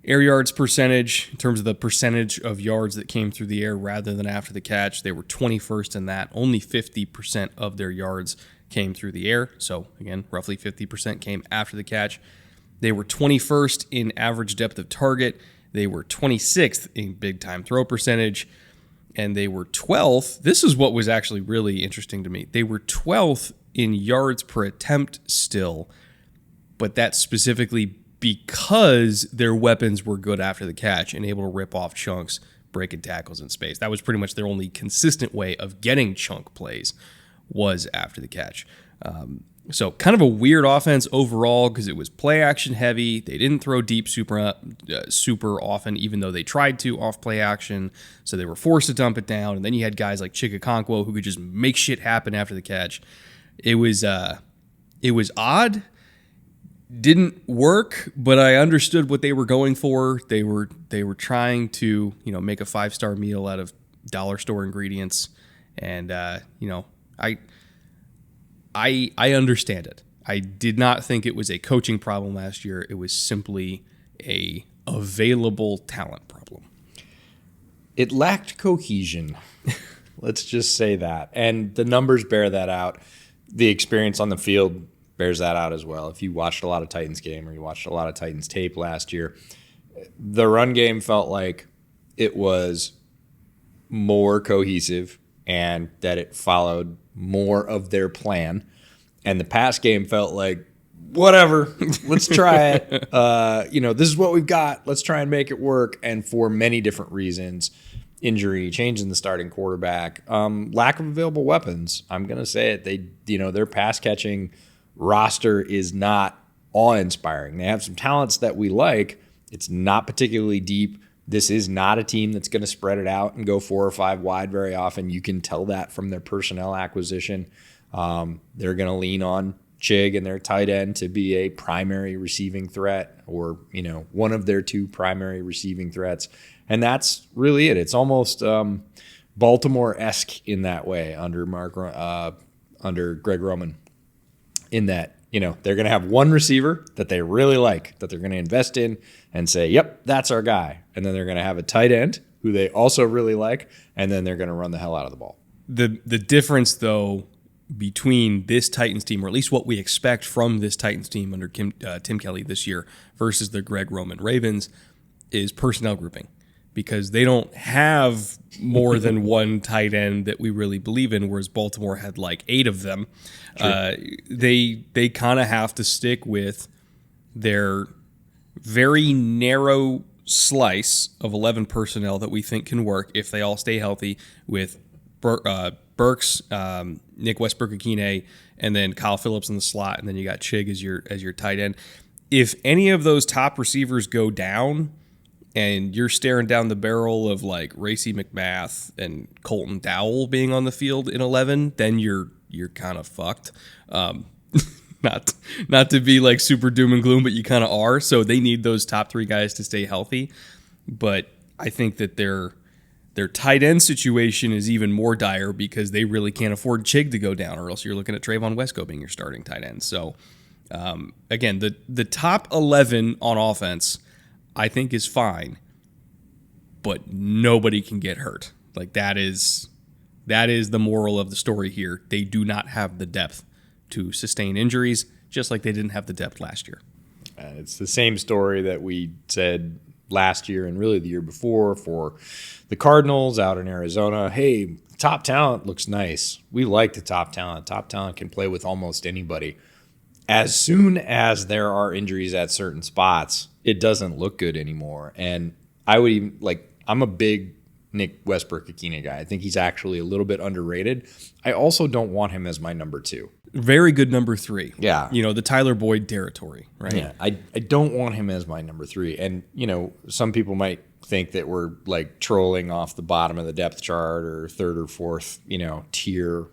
[SPEAKER 1] Air yards percentage, in terms of the percentage of yards that came through the air rather than after the catch, they were 21st in that. Only 50% of their yards came through the air. So, again, roughly 50% came after the catch. They were 21st in average depth of target. They were 26th in big-time throw percentage. And they were 12th. This is what was actually really interesting to me. They were 12th in yards per attempt still, but that's specifically because their weapons were good after the catch and able to rip off chunks, breaking tackles in space. That was pretty much their only consistent way of getting chunk plays was after the catch. So kind of a weird offense overall because it was play action heavy. They didn't throw deep super often, even though they tried to off play action. So they were forced to dump it down. And then you had guys like Chikakonkwo who could just make shit happen after the catch. It was odd. Didn't work, but I understood what they were going for. They were trying to make a 5-star meal out of dollar store ingredients, and I understand it. I did not think it was a coaching problem last year. It was simply a available talent problem.
[SPEAKER 2] It lacked cohesion. Let's just say that. And the numbers bear that out. The experience on the field bears that out as well. If you watched a lot of Titans game or you watched a lot of Titans tape last year, the run game felt like it was more cohesive and that it followed more of their plan. And the pass game felt like, whatever, let's try it. This is what we've got. Let's try and make it work. And for many different reasons, injury, change in the starting quarterback, lack of available weapons. I'm going to say it. Their pass catching roster is not awe-inspiring. They have some talents that we like. It's not particularly deep. This is not a team that's going to spread it out and go 4 or 5 wide very often. You can tell that from their personnel acquisition. They're going to lean on Chig and their tight end to be a primary receiving threat or, one of their 2 primary receiving threats. And that's really it. It's almost Baltimore-esque in that way under Greg Roman, in that, they're going to have one receiver that they really like, that they're going to invest in and say, yep, that's our guy. And then they're going to have a tight end who they also really like, and then they're going to run the hell out of the ball.
[SPEAKER 1] The difference, though, between this Titans team, or at least what we expect from this Titans team under Tim Kelly this year versus the Greg Roman Ravens, is personnel grouping. Because they don't have more than one tight end that we really believe in, whereas Baltimore had like 8 of them. They kind of have to stick with their very narrow slice of 11 personnel that we think can work if they all stay healthy, with Burks, Nick Westbrook-Akine, and then Kyle Phillips in the slot, and then you got Chig as your tight end. If any of those top receivers go down, and you're staring down the barrel of like Racey McMath and Colton Dowell being on the field in 11, then you're kind of fucked. Not to be like super doom and gloom, but you kind of are. So they need those top 3 guys to stay healthy. But I think that their tight end situation is even more dire because they really can't afford Chig to go down, or else you're looking at Trayvon Wesco being your starting tight end. So again, the top 11 on offense, I think, is fine, but nobody can get hurt. Like that is the moral of the story here. They do not have the depth to sustain injuries, just like they didn't have the depth last year.
[SPEAKER 2] It's the same story that we said last year and really the year before for the Cardinals out in Arizona. Hey, top talent looks nice. We like the top talent. Top talent can play with almost anybody. As soon as there are injuries at certain spots, it doesn't look good anymore. And I would even I'm a big Nick Westbrook-Ikhine guy. I think he's actually a little bit underrated. I also don't want him as my number 2.
[SPEAKER 1] Very good number 3.
[SPEAKER 2] Yeah.
[SPEAKER 1] The Tyler Boyd territory, right?
[SPEAKER 2] Yeah. I don't want him as my number 3. And, some people might think that we're like trolling off the bottom of the depth chart or 3rd or 4th, tier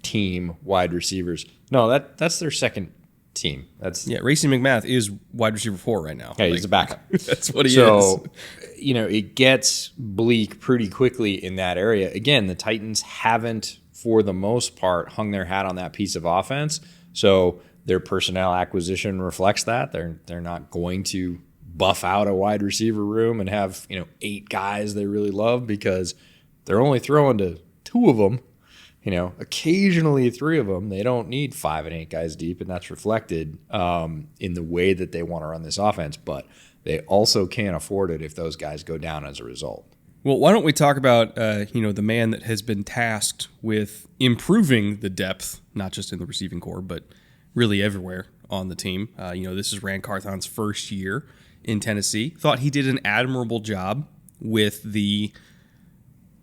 [SPEAKER 2] team wide receivers. No, that's their second team.
[SPEAKER 1] Racey McMath is wide receiver 4 right now.
[SPEAKER 2] Hey, he's a backup.
[SPEAKER 1] That's what he is.
[SPEAKER 2] So, it gets bleak pretty quickly in that area. Again, the Titans haven't, for the most part, hung their hat on that piece of offense. So their personnel acquisition reflects that. They're not going to buff out a wide receiver room and have 8 guys they really love, because they're only throwing to 2 of them. Occasionally 3 of them. They don't need 5 and 8 guys deep, and that's reflected in the way that they want to run this offense. But they also can't afford it if those guys go down as a result.
[SPEAKER 1] Well, why don't we talk about the man that has been tasked with improving the depth, not just in the receiving core, but really everywhere on the team. This is Ran Carthon's first year in Tennessee. Thought he did an admirable job with the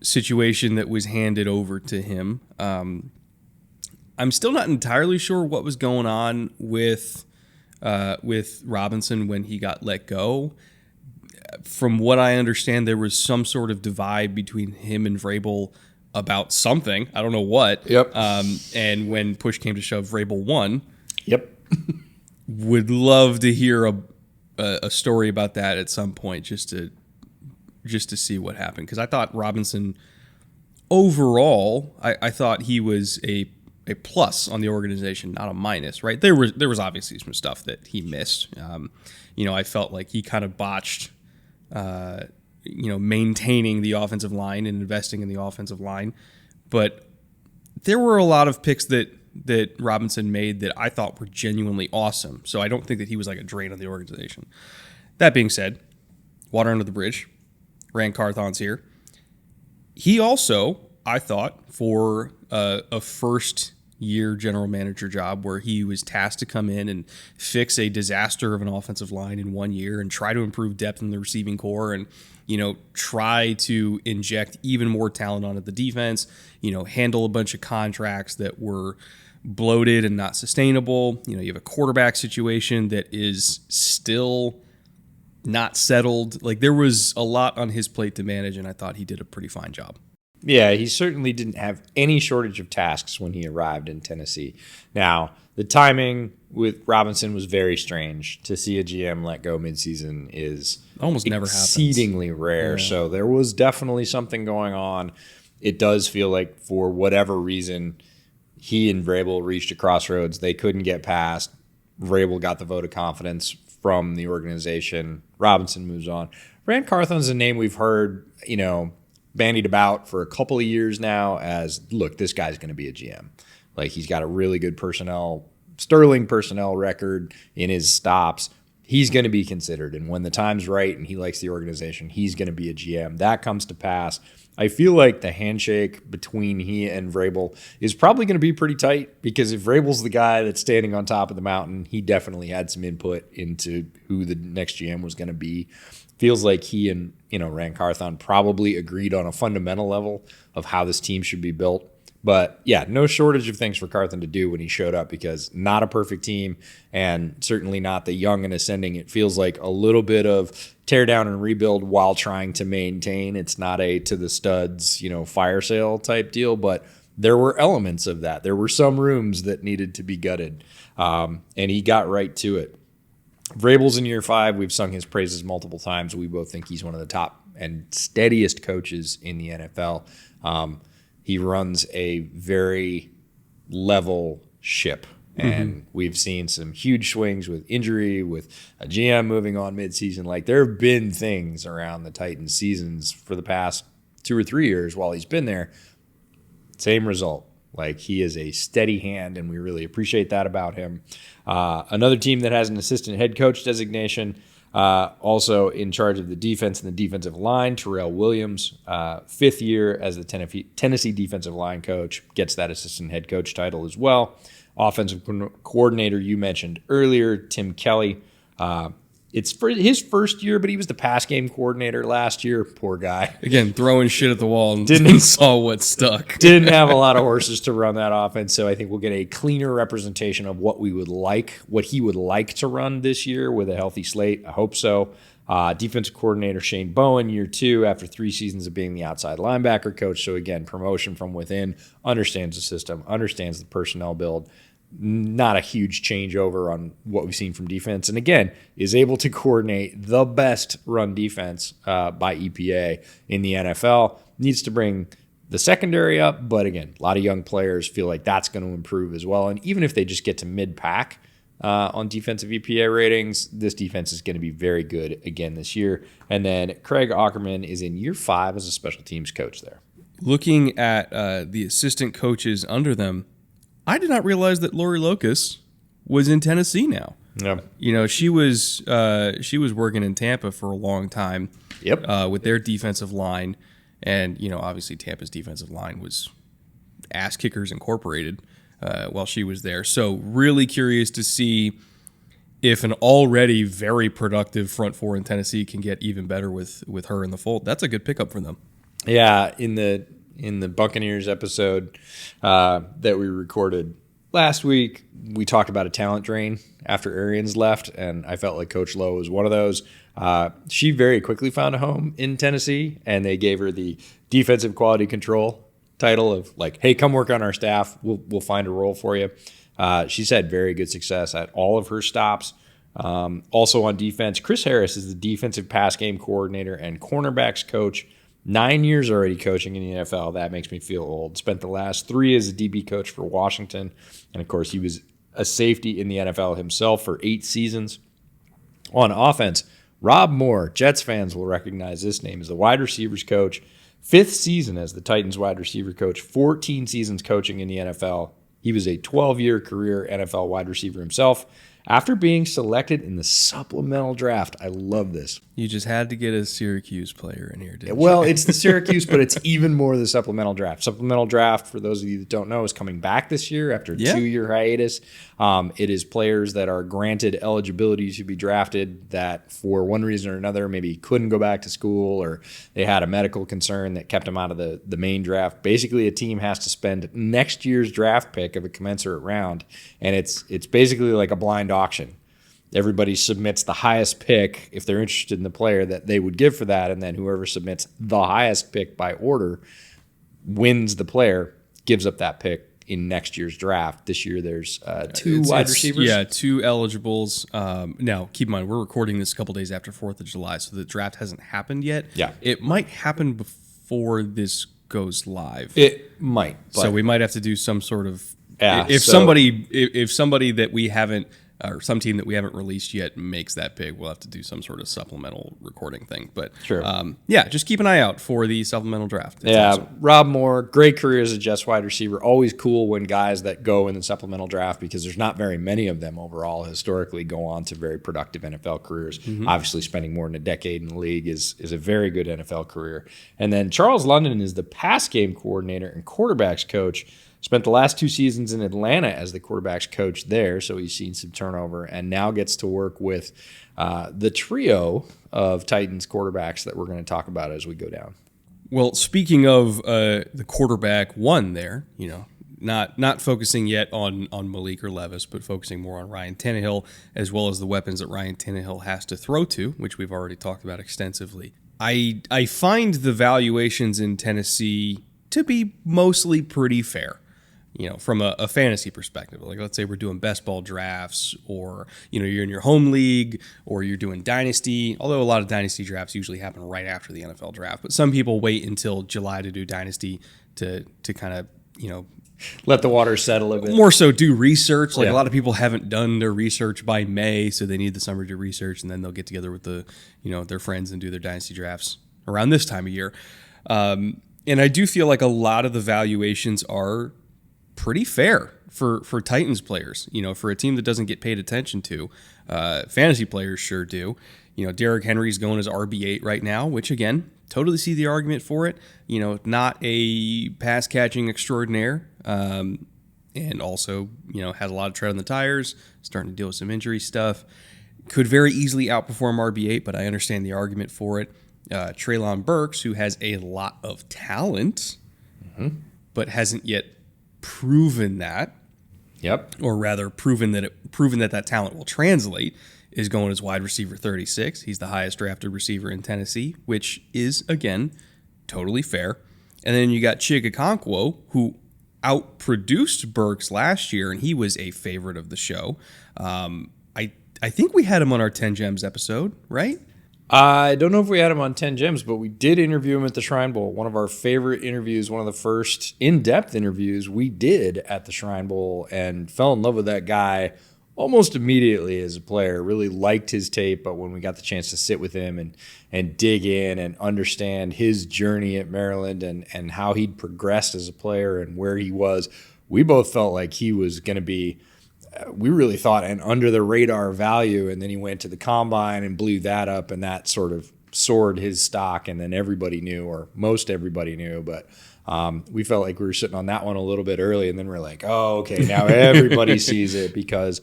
[SPEAKER 1] situation that was handed over to him. I'm still not entirely sure what was going on with Robinson when he got let go. From what I understand, there was some sort of divide between him and Vrabel about something. I don't know what.
[SPEAKER 2] Yep.
[SPEAKER 1] And when push came to shove, Vrabel won.
[SPEAKER 2] Yep.
[SPEAKER 1] Would love to hear a story about that at some point, just to see what happened. Because I thought Robinson, overall, I thought he was a plus on the organization, not a minus, right? There was obviously some stuff that he missed. I felt like he kind of botched maintaining the offensive line and investing in the offensive line. But there were a lot of picks that Robinson made that I thought were genuinely awesome. So I don't think that he was like a drain on the organization. That being said, water under the bridge. Ran Carthon's here. He also, I thought, for a first-year general manager job where he was tasked to come in and fix a disaster of an offensive line in 1 year and try to improve depth in the receiving core and, try to inject even more talent onto the defense, handle a bunch of contracts that were bloated and not sustainable. You have a quarterback situation that is still not settled. Like, there was a lot on his plate to manage, and I thought he did a pretty fine job.
[SPEAKER 2] Yeah, he certainly didn't have any shortage of tasks when he arrived in Tennessee. Now, the timing with Robinson was very strange. To see a GM let go midseason is
[SPEAKER 1] almost never happens.
[SPEAKER 2] Exceedingly rare. Yeah. So there was definitely something going on. It does feel like for whatever reason, he and Vrabel reached a crossroads they couldn't get past. Vrabel got the vote of confidence from the organization. Robinson moves on. Ran Carthon's a name we've heard, bandied about for a couple of years now as, look, this guy's going to be a GM. Like, he's got a really good sterling personnel record in his stops. He's going to be considered. And when the time's right and he likes the organization, he's going to be a GM. That comes to pass. I feel like the handshake between he and Vrabel is probably going to be pretty tight, because if Vrabel's the guy that's standing on top of the mountain, he definitely had some input into who the next GM was going to be. Feels like he and Ran Carthon probably agreed on a fundamental level of how this team should be built. But yeah, no shortage of things for Carthen to do when he showed up, because not a perfect team, and certainly not the young and ascending. It feels like a little bit of tear down and rebuild while trying to maintain. It's not a to the studs, fire sale type deal, but there were elements of that. There were some rooms that needed to be gutted, and he got right to it. Vrabel's in year 5. We've sung his praises multiple times. We both think he's one of the top and steadiest coaches in the NFL. He runs a very level ship, and we've seen some huge swings with injury, with a GM moving on midseason. Like, there have been things around the Titans seasons for the past 2 or 3 years while he's been there. Same result. Like, he is a steady hand, and we really appreciate that about him. Another team that has an assistant head coach designation, also in charge of the defense and the defensive line, Terrell Williams, 5th year as the Tennessee defensive line coach, gets that assistant head coach title as well. Offensive coordinator, you mentioned earlier, Tim Kelly. It's for his first year, but he was the pass game coordinator last year. Poor guy.
[SPEAKER 1] Again, throwing shit at the wall and didn't saw what stuck.
[SPEAKER 2] Didn't have a lot of horses to run that offense, so I think we'll get a cleaner representation of what he would like to run this year with a healthy slate. I hope so. Defensive coordinator Shane Bowen, year 2, after 3 seasons of being the outside linebacker coach. So again, promotion from within, understands the system, understands the personnel build. Not a huge changeover on what we've seen from defense. And again, is able to coordinate the best run defense by EPA in the NFL. Needs to bring the secondary up, but again, a lot of young players feel like that's going to improve as well. And even if they just get to mid-pack on defensive EPA ratings, this defense is going to be very good again this year. And then Craig Aukerman is in year 5 as a special teams coach there.
[SPEAKER 1] Looking at the assistant coaches under them, I did not realize that Lori Locust was in Tennessee now.
[SPEAKER 2] Yeah.
[SPEAKER 1] She was working in Tampa for a long time.
[SPEAKER 2] Yep.
[SPEAKER 1] With their defensive line, and obviously Tampa's defensive line was Ass Kickers Incorporated while she was there. So really curious to see if an already very productive front four in Tennessee can get even better with her in the fold. That's a good pickup for them.
[SPEAKER 2] Yeah, in the Buccaneers episode that we recorded last week, we talked about a talent drain after Arians left, and I felt like Coach Lowe was one of those. She very quickly found a home in Tennessee, and they gave her the defensive quality control title of like, hey, come work on our staff. We'll find a role for you. She's had very good success at all of her stops. Also on defense, Chris Harris is the defensive pass game coordinator and cornerbacks coach. 9 years already coaching in the NFL. That makes me feel old. Spent the last 3 as a DB coach for Washington. And, of course, he was a safety in the NFL himself for 8 seasons. On offense, Rob Moore, Jets fans will recognize this name, is the wide receivers coach. 5th season as the Titans wide receiver coach. 14 seasons coaching in the NFL. He was a 12-year career NFL wide receiver himself. After being selected in the supplemental draft, I love this.
[SPEAKER 1] You just had to get a Syracuse player in here, didn't you?
[SPEAKER 2] Well, it's the Syracuse, but it's even more the supplemental draft. Supplemental draft, for those of you that don't know, is coming back this year after a 2-year hiatus. It is players that are granted eligibility to be drafted that for one reason or another maybe couldn't go back to school, or they had a medical concern that kept them out of the main draft. Basically, a team has to spend next year's draft pick of a commensurate round, and it's basically like a blind auction. Everybody submits the highest pick if they're interested in the player that they would give for that, and then whoever submits the highest pick by order wins the player, gives up that pick in next year's draft. This year there's 2 wide receivers.
[SPEAKER 1] Yeah, 2 eligibles. Now, keep in mind, we're recording this a couple days after 4th of July, so the draft hasn't happened yet.
[SPEAKER 2] Yeah.
[SPEAKER 1] It might happen before this goes live.
[SPEAKER 2] It might.
[SPEAKER 1] So we might have to do some sort of...
[SPEAKER 2] Yeah,
[SPEAKER 1] if somebody that we haven't... or some team that we haven't released yet makes that big, we'll have to do some sort of supplemental recording thing. But
[SPEAKER 2] sure.
[SPEAKER 1] Just keep an eye out for the supplemental draft. It's awesome.
[SPEAKER 2] Rob Moore, great career as a Jets wide receiver. Always cool when guys that go in the supplemental draft, because there's not very many of them overall historically, go on to very productive NFL careers. Mm-hmm. Obviously, spending more than a decade in the league is a very good NFL career. And then Charles London is the pass game coordinator and quarterbacks coach. Spent the last 2 seasons in Atlanta as the quarterbacks coach there, so he's seen some turnover, and now gets to work with the trio of Titans quarterbacks that we're going to talk about as we go down.
[SPEAKER 1] Well, speaking of the quarterback one there, not focusing yet on Malik or Levis, but focusing more on Ryan Tannehill, as well as the weapons that Ryan Tannehill has to throw to, which we've already talked about extensively. I find the valuations in Tennessee to be mostly pretty fair, from a fantasy perspective. Like, let's say we're doing best ball drafts, or, you're in your home league, or you're doing dynasty, although a lot of dynasty drafts usually happen right after the NFL draft. But some people wait until July to do dynasty to kind of,
[SPEAKER 2] let the water settle a bit.
[SPEAKER 1] More so do research. Like, a lot of people haven't done their research by May, so they need the summer to do research, and then they'll get together with their friends and do their dynasty drafts around this time of year. And I do feel like a lot of the valuations are pretty fair for Titans players. For a team that doesn't get paid attention to, fantasy players sure do. Derrick Henry's going as RB8 right now, which, again, totally see the argument for it. Not a pass catching extraordinaire, and also has a lot of tread on the tires, starting to deal with some injury stuff. Could very easily outperform RB8, but I understand the argument for it. Treylon Burks, who has a lot of talent, but hasn't yet proven that.
[SPEAKER 2] Yep.
[SPEAKER 1] Or rather, proven that talent will translate, is going as wide receiver 36. He's the highest drafted receiver in Tennessee, which is, again, totally fair. And then you got Chig Okonkwo, who outproduced Burks last year, and he was a favorite of the show. I think we had him on our 10 Gems episode, right?
[SPEAKER 2] I don't know if we had him on 10 Gems, but we did interview him at the Shrine Bowl. One of our favorite interviews, one of the first in-depth interviews we did at the Shrine Bowl, and fell in love with that guy almost immediately as a player. Really liked his tape, but when we got the chance to sit with him and dig in and understand his journey at Maryland and how he'd progressed as a player and where he was, we both felt like he was going to be, we really thought, an under-the-radar value, and then he went to the Combine and blew that up, and that sort of soared his stock, and then everybody knew, or most everybody knew, but we felt like we were sitting on that one a little bit early, and then we're like, oh, okay, now everybody sees it, because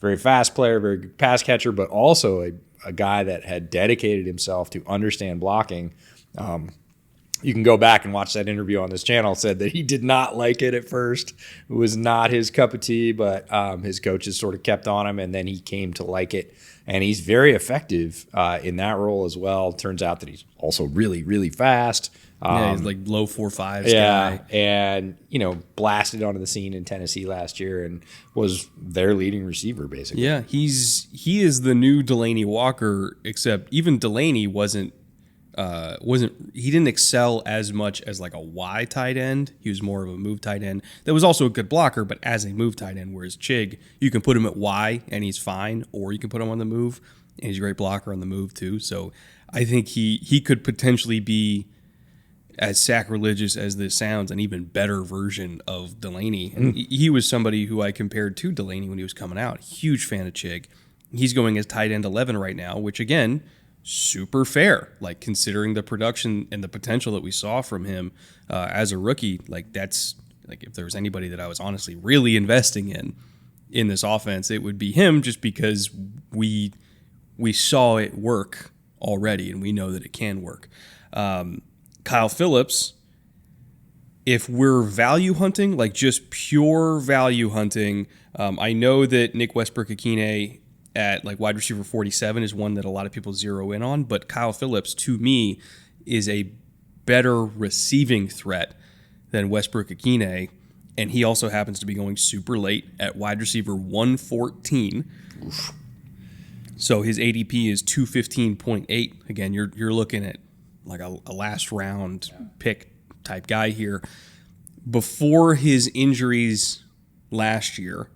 [SPEAKER 2] very fast player, very good pass catcher, but also a guy that had dedicated himself to understand blocking. You can go back and watch that interview on this channel. Said that he did not like it at first. It was not his cup of tea, but his coaches sort of kept on him, and then he came to like it. And he's very effective in that role as well. Turns out that he's also really, really fast.
[SPEAKER 1] He's like low 4.5s
[SPEAKER 2] yeah,
[SPEAKER 1] guy.
[SPEAKER 2] And, blasted onto the scene in Tennessee last year and was their leading receiver, basically.
[SPEAKER 1] Yeah, he is the new Delaney Walker, except even Delaney he didn't excel as much as like a Y tight end. He was more of a move tight end that was also a good blocker, but as a move tight end, whereas Chig, you can put him at Y and he's fine, or you can put him on the move and he's a great blocker on the move too. So I think he could potentially be, as sacrilegious as this sounds, an even better version of Delaney. And he was somebody who I compared to Delaney when he was coming out. Huge fan of Chig. He's going as tight end 11 right now, which again, super fair. Like, considering the production and the potential that we saw from him as a rookie, like, that's like, if there was anybody that I was honestly really investing in this offense, it would be him, just because we saw it work already and we know that it can work. Kyle Phillips, if we're value hunting, like just pure value hunting, I know that Nick Westbrook-Akine at like wide receiver 47 is one that a lot of people zero in on, but Kyle Phillips, to me, is a better receiving threat than Westbrook-Akine, and he also happens to be going super late at wide receiver 114. Oof. So his ADP is 215.8. Again, you're looking at like a last round pick type guy here. Before his injuries last year,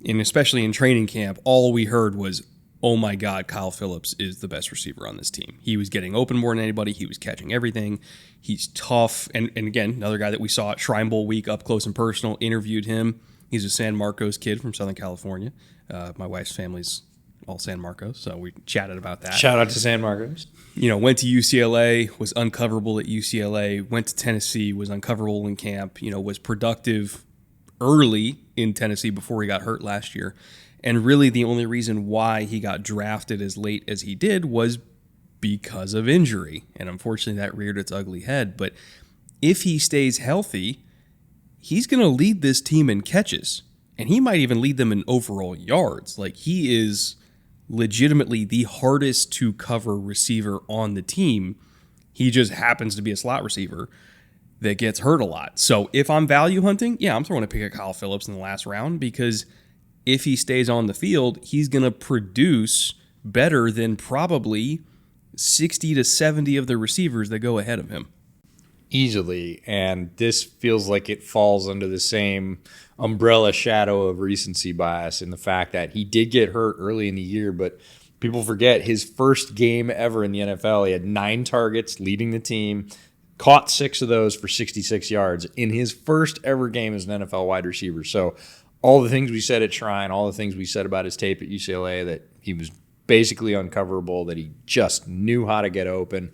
[SPEAKER 1] and especially in training camp, all we heard was, oh my God, Kyle Phillips is the best receiver on this team. He was getting open more than anybody. He was catching everything. He's tough. And again, another guy that we saw at Shrine Bowl week up close and personal, interviewed him. He's a San Marcos kid from Southern California. My wife's family's all San Marcos, so we chatted about that.
[SPEAKER 2] Shout out to San Marcos.
[SPEAKER 1] Went to UCLA, was uncoverable at UCLA, went to Tennessee, was uncoverable in camp, was productive early in Tennessee before he got hurt last year. And really the only reason why he got drafted as late as he did was because of injury. And unfortunately, that reared its ugly head. But if he stays healthy, he's going to lead this team in catches. And he might even lead them in overall yards. Like, he is legitimately the hardest to cover receiver on the team. He just happens to be a slot receiver that gets hurt a lot. So if I'm value hunting, yeah, I'm throwing a pick at Kyle Phillips in the last round, because if he stays on the field, he's going to produce better than probably 60 to 70 of the receivers that go ahead of him.
[SPEAKER 2] Easily. And this feels like it falls under the same umbrella shadow of recency bias in the fact that he did get hurt early in the year, but people forget his first game ever in the NFL. He had 9 targets leading the team, caught 6 of those for 66 yards in his first ever game as an NFL wide receiver. So all the things we said at Shrine, all the things we said about his tape at UCLA, that he was basically uncoverable, that he just knew how to get open,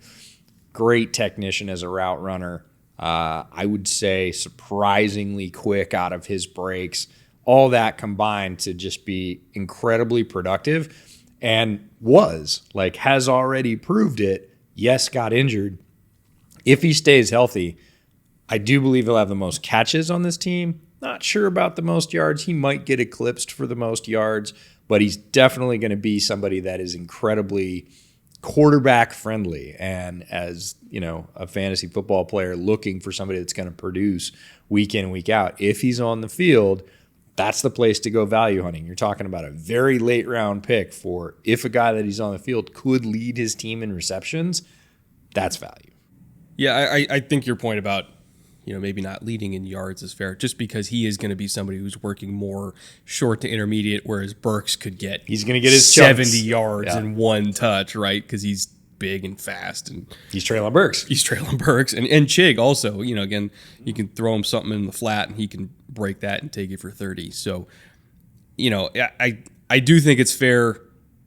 [SPEAKER 2] great technician as a route runner. I would say surprisingly quick out of his breaks. All that combined to just be incredibly productive, and has already proved it. Yes, got injured. If he stays healthy, I do believe he'll have the most catches on this team. Not sure about the most yards. He might get eclipsed for the most yards, but he's definitely going to be somebody that is incredibly quarterback friendly. And as, a fantasy football player looking for somebody that's going to produce week in, week out, if he's on the field, that's the place to go value hunting. You're talking about a very late round pick for if a guy that he's on the field could lead his team in receptions, that's value.
[SPEAKER 1] Yeah, I think your point about, maybe not leading in yards is fair, just because he is going to be somebody who's working more short to intermediate, whereas Burks could get
[SPEAKER 2] he's going to get his
[SPEAKER 1] 70
[SPEAKER 2] chunks.
[SPEAKER 1] yards in one touch, right? Because he's big and fast, and
[SPEAKER 2] he's Treylon Burks.
[SPEAKER 1] And Chig also, again, you can throw him something in the flat and he can break that and take it for 30. So, I do think it's fair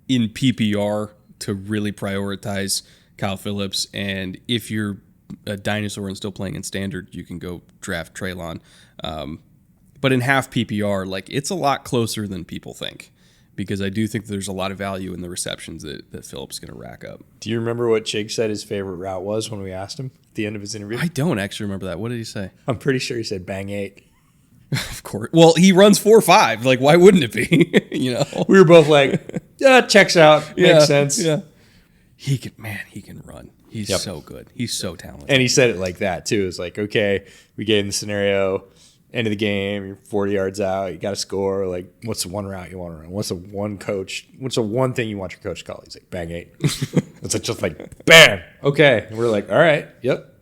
[SPEAKER 1] in PPR to really prioritize Kyle Phillips, and if you're a dinosaur and still playing in standard, you can go draft Treylon. But in half PPR, it's a lot closer than people think, because I do think there's a lot of value in the receptions that Phillips is going to rack up.
[SPEAKER 2] Do you remember what Chig said his favorite route was when we asked him at the end of his interview?
[SPEAKER 1] I don't actually remember that. What did he say?
[SPEAKER 2] I'm pretty sure he said bang 8.
[SPEAKER 1] Of course. Well, he runs 4.5. Why wouldn't it be?
[SPEAKER 2] We were both like, yeah, checks out. Makes sense.
[SPEAKER 1] Yeah. He can run. He's so good. He's so talented.
[SPEAKER 2] And he said it like that, too. It's like, okay, we gave him the scenario, end of the game, you're 40 yards out, you got to score. What's the one route you want to run? What's the one thing you want your coach to call? He's like, bang 8. It's just bam. Okay. And we're like, all right, yep.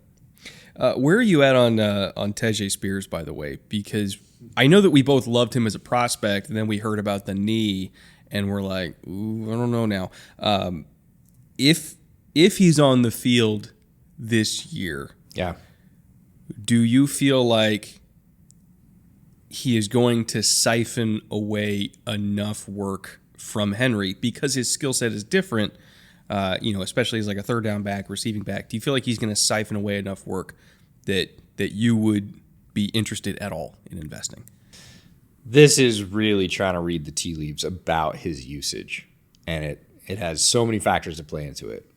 [SPEAKER 1] Where are you at on Tejae Spears, by the way? Because I know that we both loved him as a prospect, and then we heard about the knee, and we're like, ooh, I don't know now. If he's on the field this year, do you feel like he is going to siphon away enough work from Henry because his skill set is different, especially as a third down back, receiving back? Do you feel like he's going to siphon away enough work that you would be interested at all in investing?
[SPEAKER 2] This is really trying to read the tea leaves about his usage, and it has so many factors to play into it.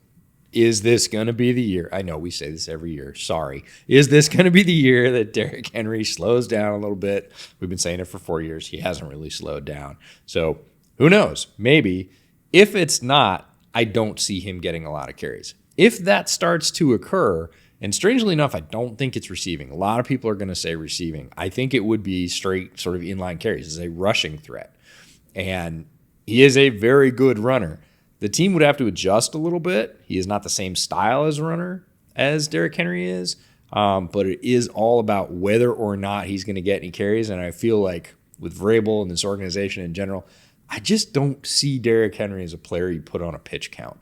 [SPEAKER 2] Is this going to be the year? I know we say this every year. Sorry. Is this going to be the year that Derrick Henry slows down a little bit? We've been saying it for 4 years. He hasn't really slowed down. So who knows? Maybe. If it's not, I don't see him getting a lot of carries. If that starts to occur, and strangely enough, I don't think it's receiving. A lot of people are going to say receiving. I think it would be straight sort of inline carries as a rushing threat. And he is a very good runner. The team would have to adjust a little bit. He is not the same style as a runner as Derrick Henry is, but it is all about whether or not he's going to get any carries. And I feel like with Vrabel and this organization in general, I just don't see Derrick Henry as a player you put on a pitch count.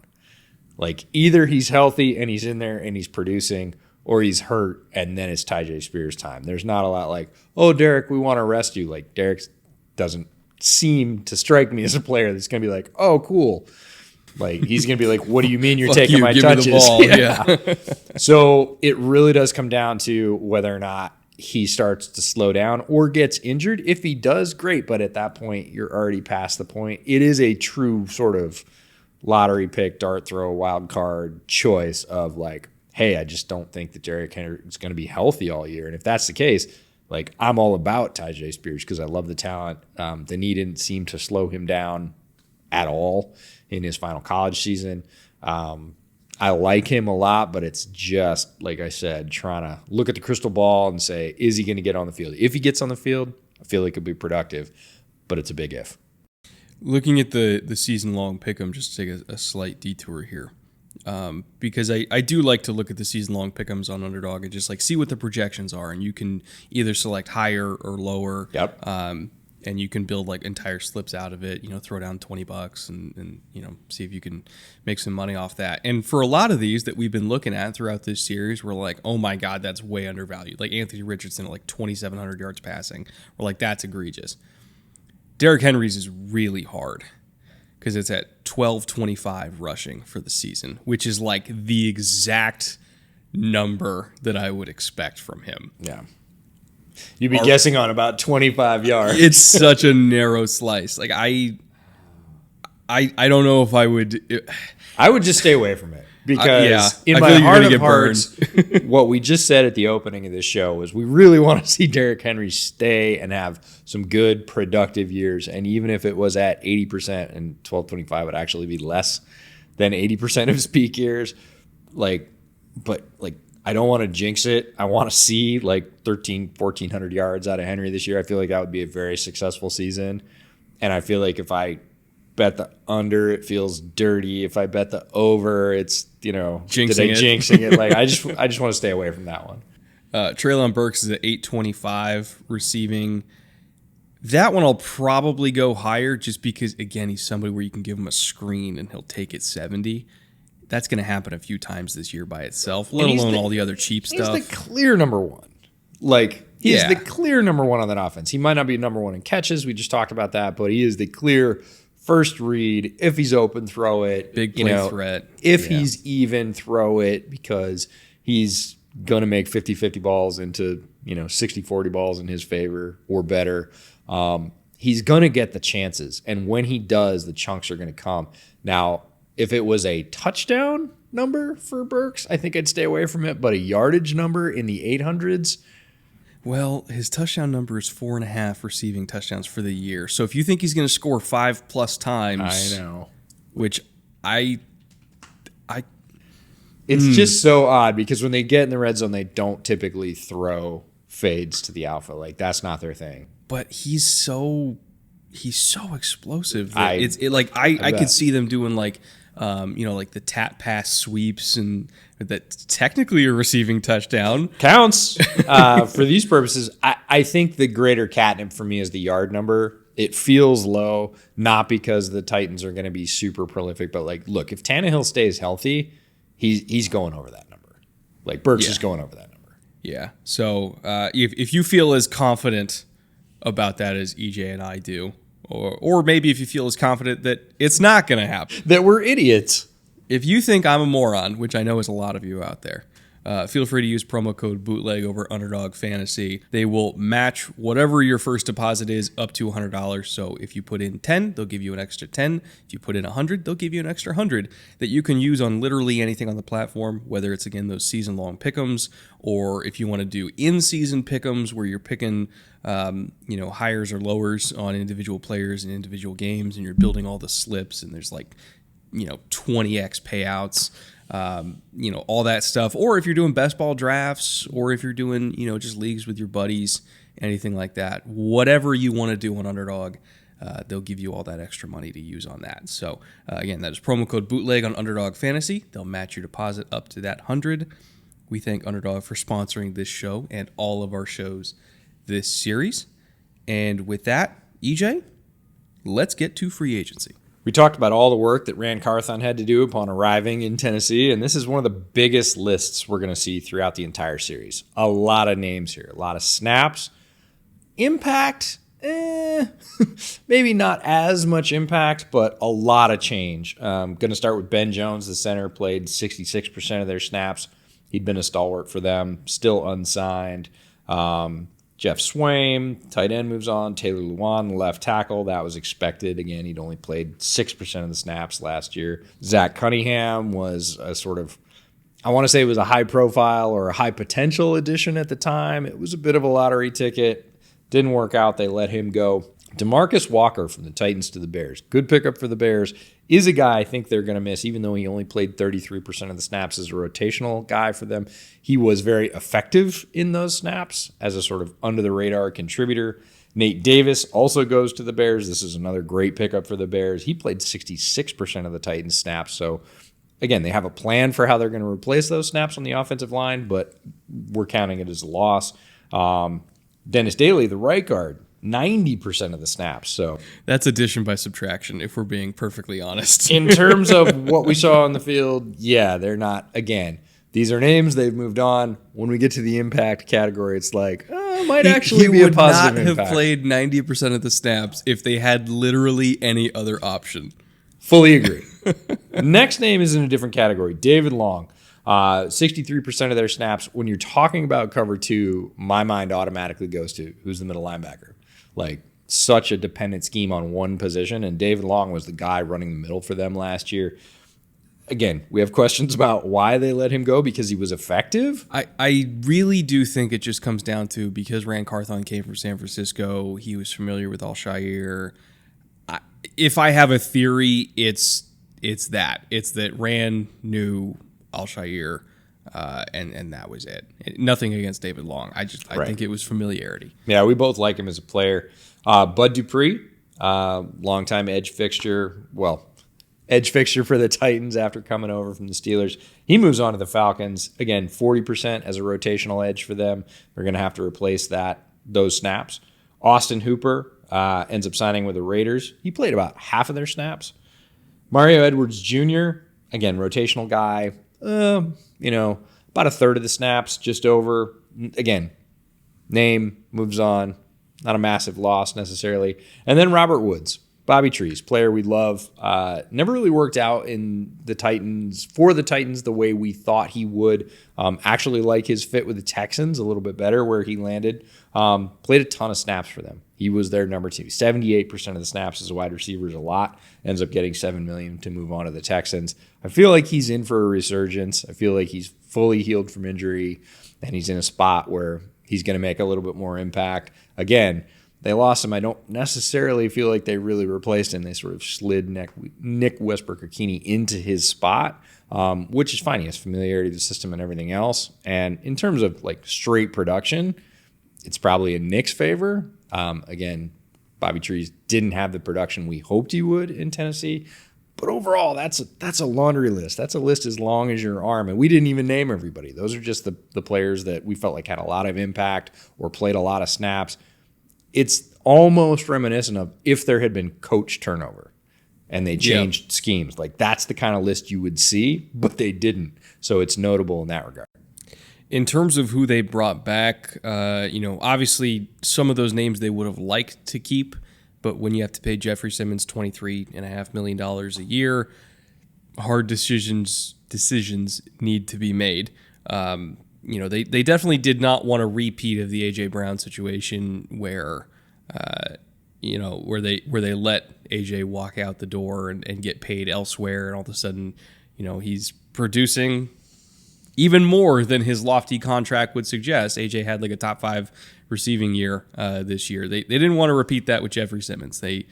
[SPEAKER 2] Either he's healthy and he's in there and he's producing, or he's hurt and then it's Tejae Spears time. There's not a lot oh, Derrick, we want to rest you. Derrick doesn't seem to strike me as a player that's going to be oh, cool. He's going to be what do you mean you're taking my touches?
[SPEAKER 1] Me the ball. Yeah.
[SPEAKER 2] So it really does come down to whether or not he starts to slow down or gets injured. If he does, great. But at that point, you're already past the point. It is a true sort of lottery pick, dart throw, wild card choice of like, hey, I just don't think that Derrick Henry is going to be healthy all year. And if that's the case, like I'm all about Tyjae Spears because I love the talent. The knee didn't seem to slow him down at all in his final college season. I like him a lot, but it's just, like I said, trying to look at the crystal ball and say, is he going to get on the field? If he gets on the field, I feel like he'll be productive, but it's a big if.
[SPEAKER 1] Looking at the season-long pick'em, just to take a slight detour here, because I do like to look at the season-long pick'ems on Underdog and just like see what the projections are, and you can either select higher or lower.
[SPEAKER 2] Yep.
[SPEAKER 1] And you can build like entire slips out of it, throw down $20 and see if you can make some money off that. And for a lot of these that we've been looking at throughout this series, we're like, oh my God, that's way undervalued. Like Anthony Richardson at like 2,700 yards passing. We're like, that's egregious. Derrick Henry's is really hard because it's at 1225 rushing for the season, which is like the exact number that I would expect from him.
[SPEAKER 2] Yeah. You'd be guessing on about 25 yards.
[SPEAKER 1] It's such a narrow slice. Like I don't know if I would.
[SPEAKER 2] I would just stay away from it because in
[SPEAKER 1] I
[SPEAKER 2] my
[SPEAKER 1] feel you're
[SPEAKER 2] heart
[SPEAKER 1] gonna
[SPEAKER 2] of
[SPEAKER 1] get
[SPEAKER 2] hearts, what we just said at the opening of this show is we really want to see Derrick Henry stay and have some good productive years. And even if it was at 80% and 1225 would actually be less than 80% of his peak years, I don't want to jinx it. I want to see like 1,400 yards out of Henry this year. I feel like that would be a very successful season. And I feel like if I bet the under, it feels dirty. If I bet the over, it's, jinxing it. Like I just want to stay away from that one.
[SPEAKER 1] Treylon Burks is at 825 receiving. That one I'll probably go higher just because, again, he's somebody where you can give him a screen and he'll take it 70. That's going to happen a few times this year by itself, let alone all the other cheap stuff.
[SPEAKER 2] He's the clear number one. He's the clear number one on that offense. He might not be number one in catches. We just talked about that, but he is the clear first read. If he's open, throw it.
[SPEAKER 1] Big play threat.
[SPEAKER 2] If he's even, throw it because he's going to make 50-50 balls into 60-40 balls in his favor or better. He's going to get the chances, and when he does, the chunks are going to come. Now, if it was a touchdown number for Burks, I think I'd stay away from it. But a yardage number in the 800s.
[SPEAKER 1] Well, his touchdown number is 4.5 receiving touchdowns for the year. So if you think he's going to score 5+ times,
[SPEAKER 2] I know.
[SPEAKER 1] Which
[SPEAKER 2] it's just so odd because when they get in the red zone, they don't typically throw fades to the alpha. Like that's not their thing.
[SPEAKER 1] But he's so explosive. That
[SPEAKER 2] I
[SPEAKER 1] could see them doing like the tap pass sweeps, and that technically a receiving touchdown
[SPEAKER 2] counts for these purposes. I think the greater catnip for me is the yard number. It feels low, not because the Titans are going to be super prolific, but look, if Tannehill stays healthy, he's going over that number. Like Burks is going over that number.
[SPEAKER 1] Yeah. So if you feel as confident about that as EJ and I do, or maybe if you feel as confident that it's not going to happen.
[SPEAKER 2] That we're idiots.
[SPEAKER 1] If you think I'm a moron, which I know is a lot of you out there, feel free to use promo code Bootleg over Underdog Fantasy. They will match whatever your first deposit is up to $100. So if you put in 10, they'll give you an extra 10. If you put in 100, they'll give you an extra 100 that you can use on literally anything on the platform, whether it's, again, those season-long pick'ems, or if you want to do in-season pick'ems where you're picking hires or lowers on individual players and individual games, and you're building all the slips, and there's 20x payouts, all that stuff. Or if you're doing best ball drafts, or if you're doing, just leagues with your buddies, anything like that, whatever you want to do on Underdog, they'll give you all that extra money to use on that. So again, that is promo code Bootleg on Underdog Fantasy. They'll match your deposit up to that 100. We thank Underdog for sponsoring this show and all of our shows this series. And with that, EJ, let's get to free agency.
[SPEAKER 2] We talked about all the work that Rand Carthon had to do upon arriving in Tennessee, and this is one of the biggest lists we're going to see throughout the entire series. A lot of names here, a lot of snaps. Impact, maybe not as much impact, but a lot of change. Going to start with Ben Jones, the center, played 66% of their snaps. He'd been a stalwart for them, still unsigned. Josh Jeff Swaim, tight end, moves on. Taylor Lewan, left tackle. That was expected. Again, he'd only played 6% of the snaps last year. Zach Cunningham was a sort of, I want to say it was a high profile or a high potential addition at the time. It was a bit of a lottery ticket. Didn't work out. They let him go. DeMarcus Walker from the Titans to the Bears. Good pickup for the Bears. Is a guy I think they're going to miss, even though he only played 33% of the snaps as a rotational guy for them. He was very effective in those snaps as a sort of under-the-radar contributor. Nate Davis also goes to the Bears. This is another great pickup for the Bears. He played 66% of the Titans' snaps. So, again, they have a plan for how they're going to replace those snaps on the offensive line, but we're counting it as a loss. Dennis Daly, the right guard, 90% of the snaps. So
[SPEAKER 1] that's addition by subtraction, if we're being perfectly honest.
[SPEAKER 2] In terms of what we saw on the field, yeah, they're not. Again, these are names. They've moved on. When we get to the impact category, it's like, might actually be a positive impact.
[SPEAKER 1] He would not have played 90% of the snaps if they had literally any other option.
[SPEAKER 2] Fully agree. Next name is in a different category. David Long. 63% of their snaps. When you're talking about cover two, my mind automatically goes to who's the middle linebacker. Like, such a dependent scheme on one position, and David Long was the guy running the middle for them last year. Again, we have questions about why they let him go because he was effective.
[SPEAKER 1] I really do think it just comes down to because Rand Carthon came from San Francisco, he was familiar with Al-Shaair. If I have a theory, it's that Rand knew Al-Shaair, and that was it. Nothing against David Long. I think it was familiarity.
[SPEAKER 2] Yeah, we both like him as a player. Bud Dupree, longtime edge fixture for the Titans after coming over from the Steelers. He moves on to the Falcons. Again, 40% as a rotational edge for them. They're going to have to replace those snaps. Austin Hooper ends up signing with the Raiders. He played about half of their snaps. Mario Edwards Jr., again, rotational guy. About a third of the snaps, just over. Again, name moves on. Not a massive loss necessarily. And then Robert Woods, Bobby Trees, player we love. Never really worked out in the Titans the way we thought he would. Actually like his fit with the Texans a little bit better where he landed. Played a ton of snaps for them. He was their number 2. 78% of the snaps as a wide receiver is a lot. Ends up getting $7 million to move on to the Texans. I feel like he's in for a resurgence. I feel like he's fully healed from injury, and he's in a spot where he's going to make a little bit more impact. Again, they lost him. I don't necessarily feel like they really replaced him. They sort of slid Nick Westbrook-Ikini into his spot, which is fine. He has familiarity with the system and everything else. And in terms of like straight production, it's probably in Nick's favor. Again, Bobby Trees didn't have the production we hoped he would in Tennessee. But overall, that's a laundry list. That's a list as long as your arm. And we didn't even name everybody. Those are just the players that we felt like had a lot of impact or played a lot of snaps. It's almost reminiscent of if there had been coach turnover and they changed schemes. Like, that's the kind of list you would see, but they didn't. So it's notable in that regard.
[SPEAKER 1] In terms of who they brought back, obviously some of those names they would have liked to keep, but when you have to pay Jeffrey Simmons $23.5 million a year, hard decisions need to be made. They definitely did not want a repeat of the A.J. Brown situation where they let A.J. walk out the door and get paid elsewhere, and all of a sudden, he's producing even more than his lofty contract would suggest. A.J. had like a top 5 receiving year this year. They didn't want to repeat that with Jeffrey Simmons. They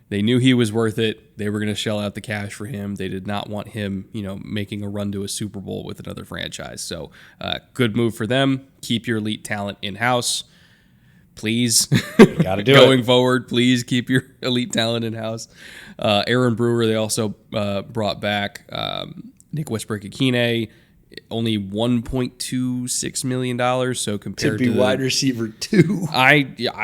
[SPEAKER 1] knew he was worth it. They were going to shell out the cash for him. They did not want him, making a run to a Super Bowl with another franchise. So good move for them. Keep your elite talent in-house. Please.
[SPEAKER 2] Gotta do
[SPEAKER 1] Going
[SPEAKER 2] it.
[SPEAKER 1] forward, please keep your elite talent in-house. Aaron Brewer, they also brought back. Nick Westbrook-Ikine, only $1.26 million. So compared to
[SPEAKER 2] wide receiver 2.
[SPEAKER 1] I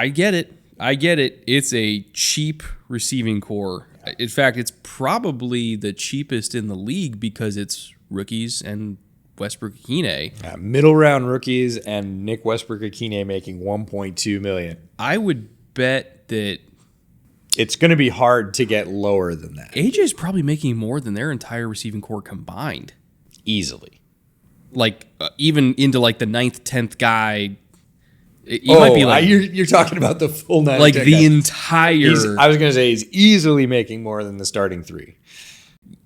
[SPEAKER 1] get it. It's a cheap receiving core. In fact, it's probably the cheapest in the league because it's rookies and Westbrook-Ikine.
[SPEAKER 2] Middle round rookies and Nick Westbrook-Ikine making $1.2 million.
[SPEAKER 1] I would bet that
[SPEAKER 2] it's going to be hard to get lower than that.
[SPEAKER 1] AJ's probably making more than their entire receiving core combined.
[SPEAKER 2] Easily.
[SPEAKER 1] Like even into like the 9th, 10th guy. He might be like
[SPEAKER 2] you're talking about the full 9
[SPEAKER 1] like the entire.
[SPEAKER 2] I was going to say he's easily making more than the starting 3.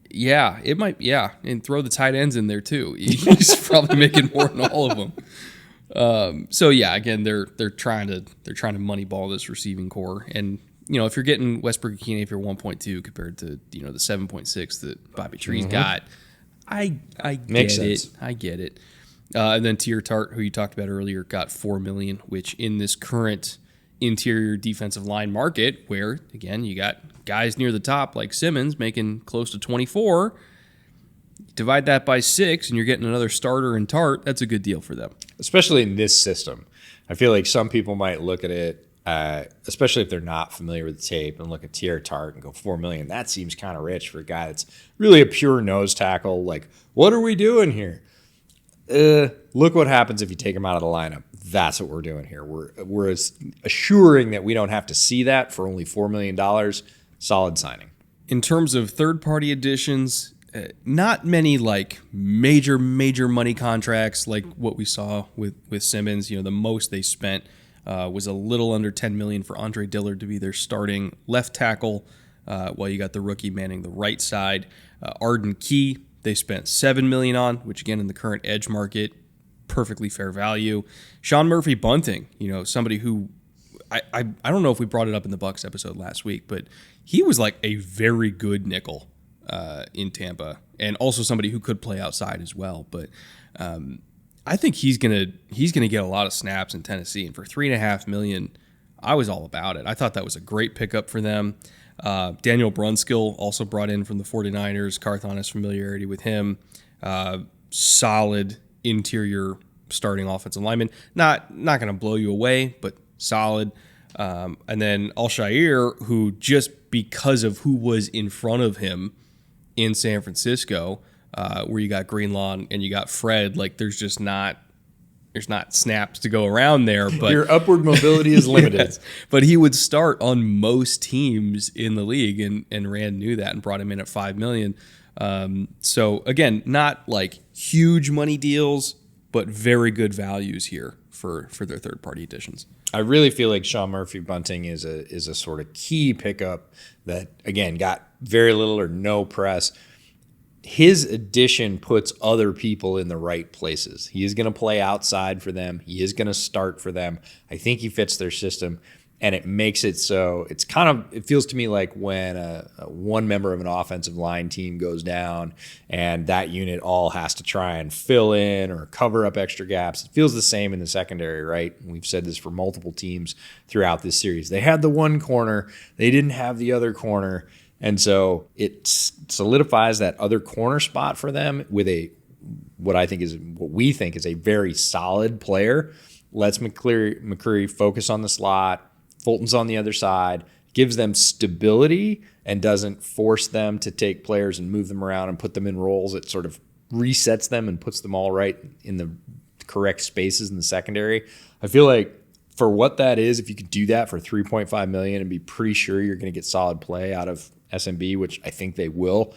[SPEAKER 1] Yeah, it might. Yeah, and throw the tight ends in there too. He's probably making more than all of them. So yeah, again, they're trying to moneyball this receiving core, and if you're getting Westbrook-Ikine for 1.2 compared to the 7.6 that Bobby Tree's got, I get it. I get it. And then Tier Tart, who you talked about earlier, got $4 million, which in this current interior defensive line market, where again you got guys near the top like Simmons making close to 24, divide that by 6, and you're getting another starter in Tart. That's a good deal for them,
[SPEAKER 2] especially in this system. I feel like some people might look at it, especially if they're not familiar with the tape, and look at Tier Tart and go $4 million. That seems kind of rich for a guy that's really a pure nose tackle. Like, what are we doing here? Look what happens if you take him out of the lineup. That's what we're doing here. We're assuring that we don't have to see that for only $4 million. Solid signing.
[SPEAKER 1] In terms of third-party additions, not many like major money contracts like what we saw with Simmons. The most they spent was a little under $10 million for Andre Dillard to be their starting left tackle, while you got the rookie manning the right side. Arden Key, they spent $7 million on, which again in the current edge market, perfectly fair value. Sean Murphy Bunting, somebody who I don't know if we brought it up in the Bucs episode last week, but he was like a very good nickel in Tampa, and also somebody who could play outside as well. But I think he's gonna get a lot of snaps in Tennessee, and for $3.5 million, I was all about it. I thought that was a great pickup for them. Daniel Brunskill also brought in from the 49ers. Carthon has familiarity with him. Solid interior starting offensive lineman. Not going to blow you away, but solid. And then Alshire, who just because of who was in front of him in San Francisco, where you got Greenlaw and you got Fred, like there's not snaps to go around there, but
[SPEAKER 2] your upward mobility is limited.
[SPEAKER 1] Yes, but he would start on most teams in the league, and Rand knew that and brought him in at $5 million. So again, not like huge money deals, but very good values here for their third party additions.
[SPEAKER 2] I really feel like Sean Murphy Bunting is a sort of key pickup that again got very little or no press. His addition puts other people in the right places. He is going to play outside for them. He is going to start for them. I think he fits their system, and it makes it so it feels to me like when one member of an offensive line team goes down and that unit all has to try and fill in or cover up extra gaps. It feels the same in the secondary, right? We've said this for multiple teams throughout this series. They had the one corner. They didn't have the other corner. And so it solidifies that other corner spot for them with what we think is a very solid player. Lets McCreary focus on the slot. Fulton's on the other side. Gives them stability and doesn't force them to take players and move them around and put them in roles. It sort of resets them and puts them all right in the correct spaces in the secondary. I feel like for what that is, if you could do that for $3.5 million and be pretty sure you're going to get solid play out of SMB, which I think they will,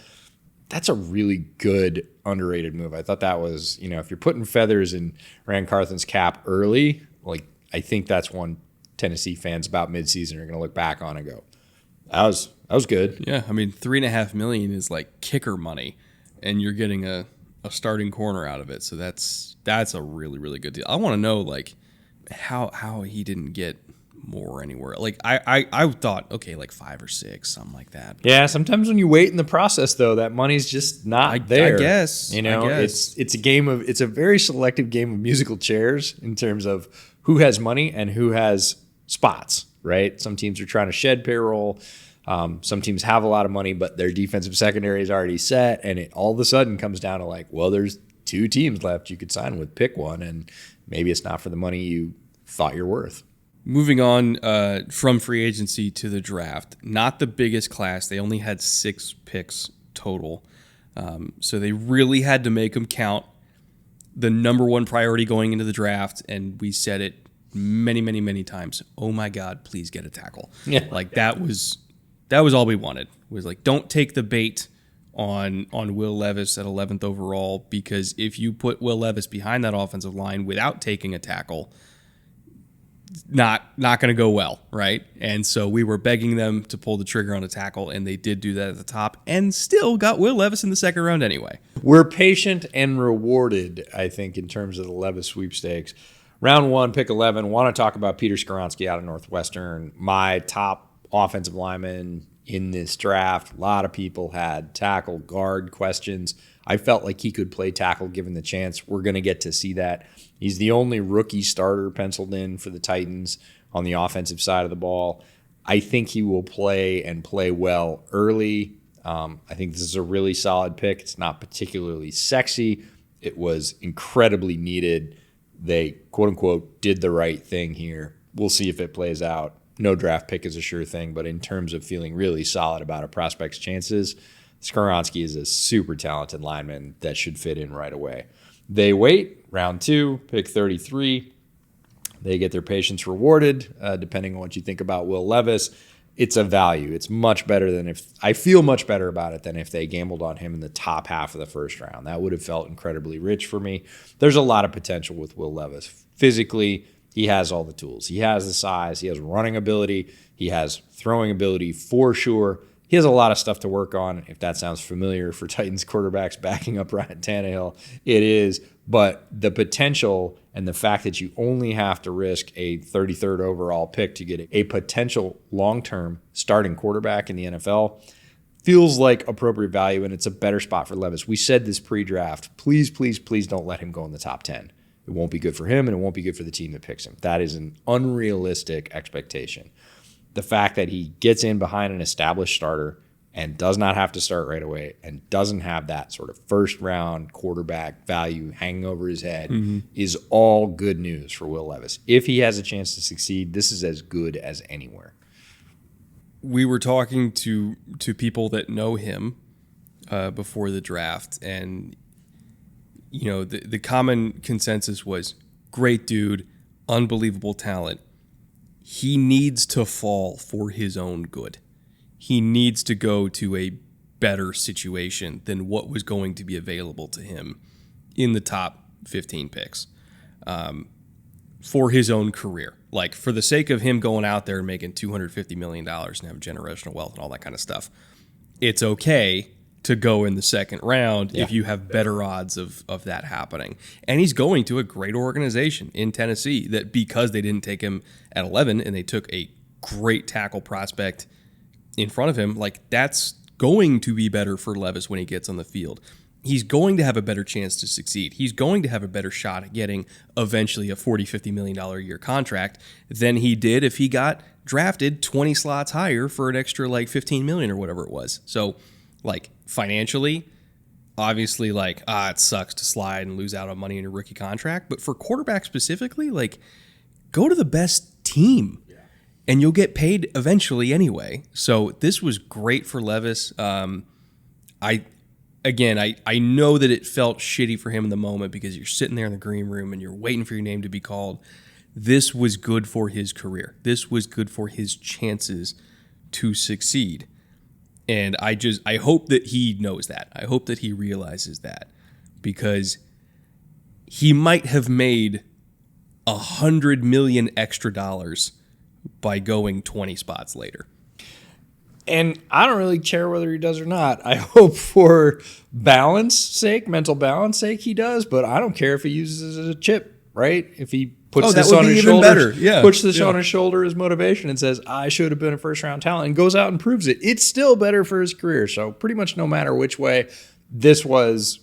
[SPEAKER 2] that's a really good underrated move. I thought that was, if you're putting feathers in Rand Carthon's cap early, like I think that's one Tennessee fans about midseason are going to look back on and go, that was good.
[SPEAKER 1] Yeah, I mean $3.5 million is like kicker money, and you're getting a starting corner out of it. So that's a really, really good deal. I want to know like how he didn't get more anywhere. Like I thought, okay, like 5 or 6, something like that.
[SPEAKER 2] Yeah, sometimes when you wait in the process though, that money's just not there.
[SPEAKER 1] I guess.
[SPEAKER 2] It's a very selective game of musical chairs in terms of who has money and who has spots, right? Some teams are trying to shed payroll. Some teams have a lot of money, but their defensive secondary is already set, and it all of a sudden comes down to like, well, there's 2 teams left you could sign with. Pick one, and maybe it's not for the money you thought you're worth.
[SPEAKER 1] Moving on from free agency to the draft, not the biggest class. They only had 6 picks total. So they really had to make them count. The number one priority going into the draft, and we said it many, many, many times, oh my God, please get a tackle.
[SPEAKER 2] Yeah.
[SPEAKER 1] Like that was all we wanted. Was like, don't take the bait on Will Levis at 11th overall, because if you put Will Levis behind that offensive line without taking a tackle, not going to go well, right? And so we were begging them to pull the trigger on a tackle, and they did do that at the top, and still got Will Levis in the second round anyway.
[SPEAKER 2] We're patient and rewarded, I think, in terms of the Levis sweepstakes. Round 1, pick 11. Want to talk about Peter Skoronski out of Northwestern, my top offensive lineman in this draft. A lot of people had tackle, guard questions. I felt like he could play tackle given the chance. We're going to get to see that. He's the only rookie starter penciled in for the Titans on the offensive side of the ball. I think he will play and play well early. I think this is a really solid pick. It's not particularly sexy. It was incredibly needed. They, quote unquote, did the right thing here. We'll see if it plays out. No draft pick is a sure thing, but in terms of feeling really solid about a prospect's chances, Skoronski is a super talented lineman that should fit in right away. They wait, round 2, pick 33. They get their patience rewarded, depending on what you think about Will Levis. It's a value. It's much better than I feel much better about it than if they gambled on him in the top half of the first round. That would have felt incredibly rich for me. There's a lot of potential with Will Levis. Physically, he has all the tools. He has the size. He has running ability. He has throwing ability for sure. He has a lot of stuff to work on. If that sounds familiar for Titans quarterbacks backing up Ryan Tannehill, it is. But the potential and the fact that you only have to risk a 33rd overall pick to get a potential long-term starting quarterback in the NFL feels like appropriate value, and it's a better spot for Levis. We said this pre-draft. Please, please, please don't let him go in the top 10. It won't be good for him, and it won't be good for the team that picks him. That is an unrealistic expectation. The fact that he gets in behind an established starter and does not have to start right away and doesn't have that sort of first-round quarterback value hanging over his head is all good news for Will Levis. If he has a chance to succeed, this is as good as anywhere.
[SPEAKER 1] We were talking to people that know him before the draft, and you know the common consensus was great dude, unbelievable talent. He needs to fall for his own good. He needs to go to a better situation than what was going to be available to him in the top 15 picks for his own career. Like, for the sake of him going out there and making $250 million and have generational wealth and all that kind of stuff, it's okay to go in the second round if you have better odds of that happening. And he's going to a great organization in Tennessee that, because they didn't take him at 11 and they took a great tackle prospect in front of him, like, that's going to be better for Levis when he gets on the field. He's going to have a better chance to succeed. He's going to have a better shot at getting eventually a $40, $50 million a year contract than he did if he got drafted 20 slots higher for an extra like $15 million or whatever it was. So, like, financially, obviously, like, it sucks to slide and lose out on money in your rookie contract. But for quarterback specifically, like, go to the best team. And you'll get paid eventually anyway. So this was great for Levis. I know that it felt shitty for him in the moment because you're sitting there in the green room and you're waiting for your name to be called. This was good for his career. This was good for his chances to succeed. And I hope that he knows that. I hope that he realizes that, because he might have made $100 million extra dollars by going 20 spots later.
[SPEAKER 2] And I don't really care whether he does or not. I hope for balance sake, mental balance sake, he does, but I don't care if he uses it as a chip, right? If he puts this on his shoulder, puts this on his shoulder as motivation and says, I should have been a first-round talent, and goes out and proves it. It's still better for his career. So pretty much no matter which way, this was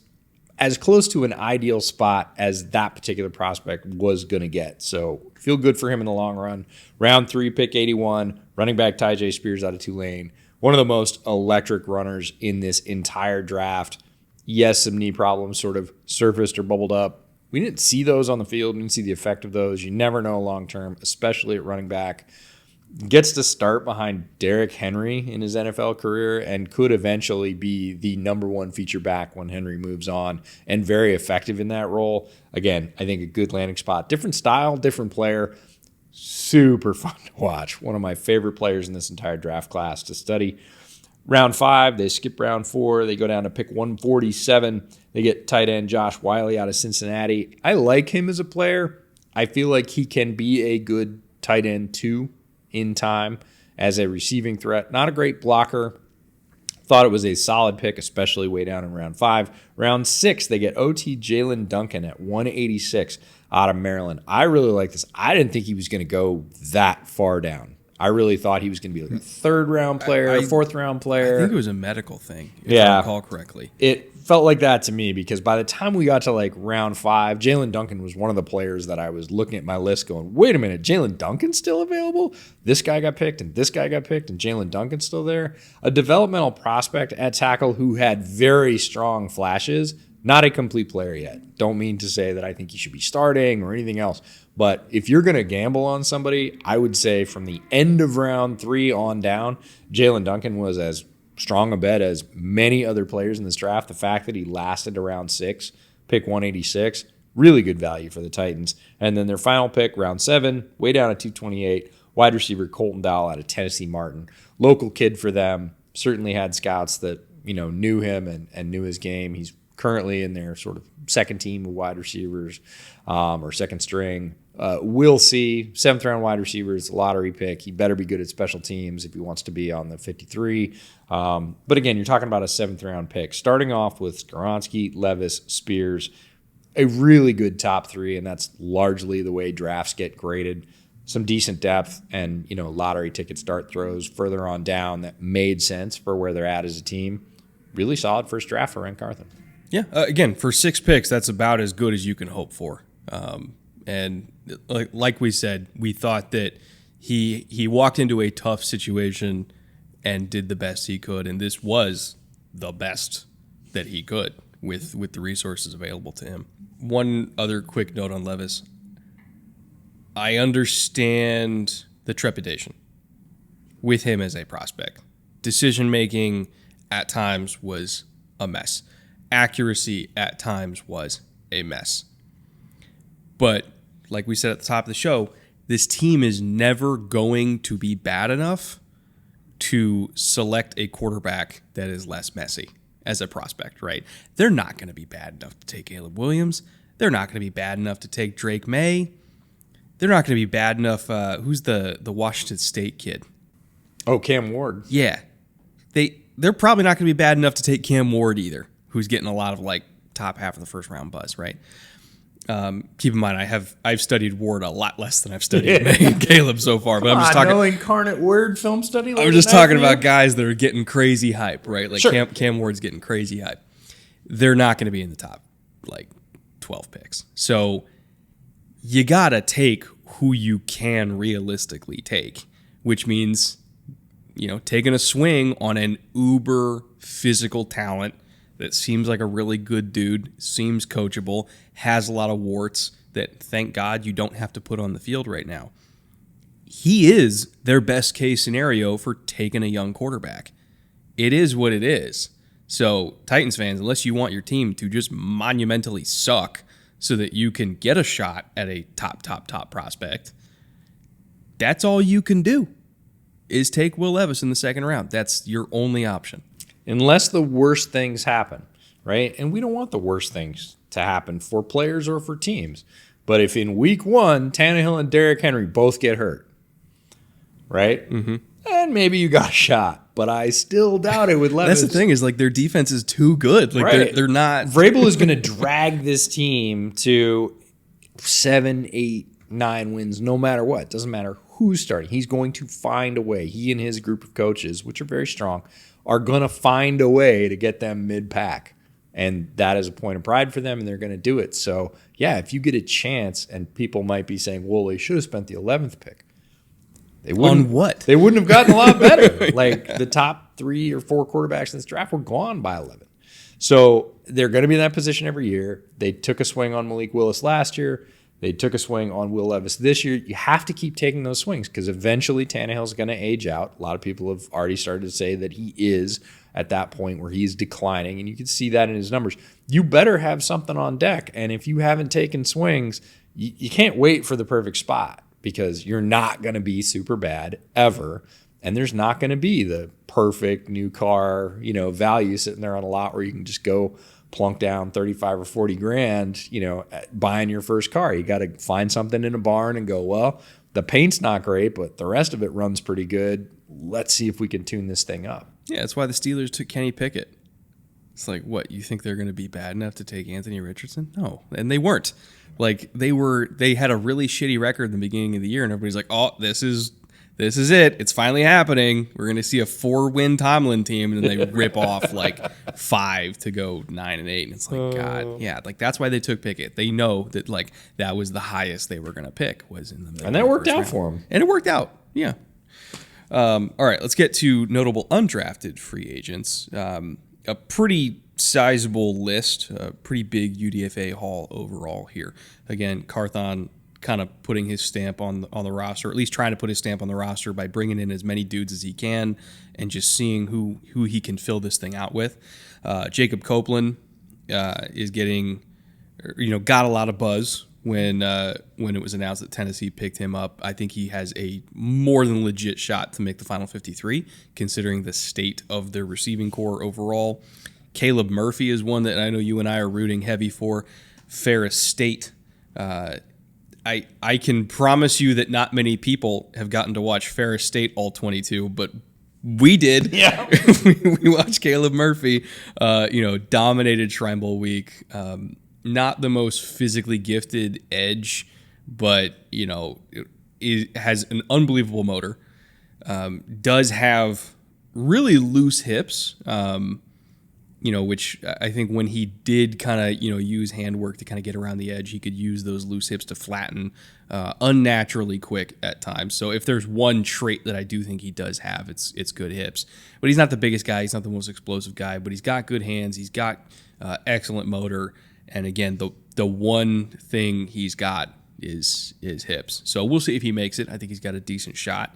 [SPEAKER 2] as close to an ideal spot as that particular prospect was going to get. So feel good for him in the long run. Round 3, pick 81, running back Tyjae Spears out of Tulane. One of the most electric runners in this entire draft. Yes, some knee problems sort of surfaced or bubbled up. We didn't see those on the field. We didn't see the effect of those. You never know long term, especially at running back. Gets to start behind Derrick Henry in his NFL career and could eventually be the number one feature back when Henry moves on, and very effective in that role. Again, I think a good landing spot. Different style, different player. Super fun to watch. One of my favorite players in this entire draft class to study. Round 5, they skip round 4. They go down to pick 147. They get tight end Josh Wiley out of Cincinnati. I like him as a player. I feel like he can be a good tight end 2 in time as a receiving threat. Not a great blocker. Thought it was a solid pick, especially way down in round 5. Round 6, they get OT Jalen Duncan at 186 out of Maryland. I really like this. I didn't think he was going to go that far down. I really thought he was going to be like a 3rd-round player, a 4th-round player.
[SPEAKER 1] I think it was a medical thing, if I recall correctly.
[SPEAKER 2] It felt like that to me because by the time we got to like round 5, Jalen Duncan was one of the players that I was looking at my list going, wait a minute, Jalen Duncan's still available? This guy got picked and this guy got picked and Jalen Duncan's still there? A developmental prospect at tackle who had very strong flashes, not a complete player yet. Don't mean to say that I think he should be starting or anything else. But if you're going to gamble on somebody, I would say from the end of round 3 on down, Jalen Duncan was as strong a bet as many other players in this draft. The fact that he lasted around 6, pick 186, really good value for the Titans. And then their final pick, round 7, way down at 228, wide receiver Colton Dowell out of Tennessee Martin. Local kid for them, certainly had scouts that knew him and knew his game. He's currently in their sort of second team of wide receivers or second string. We'll see. 7th-round wide receivers, lottery pick. He better be good at special teams if he wants to be on the 53. But again, you're talking about a 7th-round pick. Starting off with Skoronski, Levis, Spears, a really good top 3, and that's largely the way drafts get graded. Some decent depth and, lottery ticket start throws further on down that made sense for where they're at as a team. Really solid first draft for Ren Carthon.
[SPEAKER 1] Yeah, again, for 6 picks, that's about as good as you can hope for. And like we said, we thought that he walked into a tough situation and did the best he could, and this was the best that he could with the resources available to him. One other quick note on Levis. I understand the trepidation with him as a prospect. Decision-making at times was a mess. Accuracy at times was a mess. But like we said at the top of the show, this team is never going to be bad enough to select a quarterback that is less messy as a prospect, right? They're not going to be bad enough to take Caleb Williams. They're not going to be bad enough to take Drake May. They're not going to be bad enough. Who's the Washington State kid?
[SPEAKER 2] Oh, Cam Ward.
[SPEAKER 1] Yeah. They're probably not going to be bad enough to take Cam Ward either, who's getting a lot of top half of the first round buzz, right? Keep in mind, I've studied Ward a lot less than I've studied May and Caleb so far. But I'm just talking.
[SPEAKER 2] No incarnate Word film study.
[SPEAKER 1] I'm just talking about guys that are getting crazy hype, right? Like
[SPEAKER 2] sure.
[SPEAKER 1] Cam Ward's getting crazy hype. They're not going to be in the top 12 picks. So you gotta take who you can realistically take, which means taking a swing on an uber physical talent that seems like a really good dude, seems coachable, has a lot of warts that, thank God, you don't have to put on the field right now. He is their best case scenario for taking a young quarterback. It is what it is. So, Titans fans, unless you want your team to just monumentally suck so that you can get a shot at a top prospect, that's all you can do is take Will Levis in the 2nd round. That's your only option.
[SPEAKER 2] Unless the worst things happen, right? And we don't want the worst things to happen for players or for teams. But if in week 1, Tannehill and Derrick Henry both get hurt, right? Mm-hmm. And maybe you got a shot. But I still doubt it with Levis.
[SPEAKER 1] That's the thing is their defense is too good.
[SPEAKER 2] Right.
[SPEAKER 1] They're not.
[SPEAKER 2] Vrabel is going to drag this team to 7, 8, 9 wins no matter what. Doesn't matter who's starting. He's going to find a way. He and his group of coaches, which are very strong, are going to find a way to get them mid-pack. And that is a point of pride for them, and they're going to do it. So, yeah, if you get a chance, and people might be saying, well, they should have spent the 11th pick. They wouldn't,
[SPEAKER 1] on what?
[SPEAKER 2] They wouldn't have gotten a lot better. The top 3 or 4 quarterbacks in this draft were gone by 11. So they're going to be in that position every year. They took a swing on Malik Willis last year. They took a swing on Will Levis this year. You have to keep taking those swings because eventually Tannehill's going to age out. A lot of people have already started to say that he is at that point where he's declining, and you can see that in his numbers. You better have something on deck, and if you haven't taken swings, you can't wait for the perfect spot because you're not going to be super bad ever, and there's not going to be the perfect new car, value sitting there on a lot where you can just go plunk down 35 or 40 grand, buying your first car. You got to find something in a barn and go, well, the paint's not great, but the rest of it runs pretty good. Let's see if we can tune this thing up.
[SPEAKER 1] Yeah, that's why the Steelers took Kenny Pickett. It's like, what, you think they're going to be bad enough to take Anthony Richardson? No, and they weren't. Like, they had a really shitty record in the beginning of the year, and everybody's like, oh, this is it. It's finally happening. We're going to see a 4-win Tomlin team, and then they rip off like 5 to go 9-8. And it's like, God, yeah, like that's why they took Pickett. They know that like that was the highest they were going to pick was in the middle.
[SPEAKER 2] And that worked out for them.
[SPEAKER 1] And it worked out. Yeah. All right, let's get to notable undrafted free agents. A pretty sizable list, a pretty big UDFA haul overall here. Again, Carthon kind of putting his stamp on the roster, or at least trying to put his stamp on the roster by bringing in as many dudes as he can and just seeing who he can fill this thing out with. Jacob Copeland is getting, got a lot of buzz when it was announced that Tennessee picked him up. I think he has a more than legit shot to make the final 53, considering the state of their receiving core overall. Caleb Murphy is one that I know you and I are rooting heavy for. Ferris State. I can promise you that not many people have gotten to watch Ferris State all 22, but we did.
[SPEAKER 2] Yeah.
[SPEAKER 1] we watched Caleb Murphy, dominated Shrine Bowl week. Not the most physically gifted edge, but, it has an unbelievable motor. Does have really loose hips, which I think when he did kind of, use handwork to kind of get around the edge, he could use those loose hips to flatten unnaturally quick at times. So if there's one trait that I do think he does have, it's good hips. But he's not the biggest guy. He's not the most explosive guy, but he's got good hands. He's got excellent motor. And again, the one thing he's got is hips. So we'll see if he makes it. I think he's got a decent shot.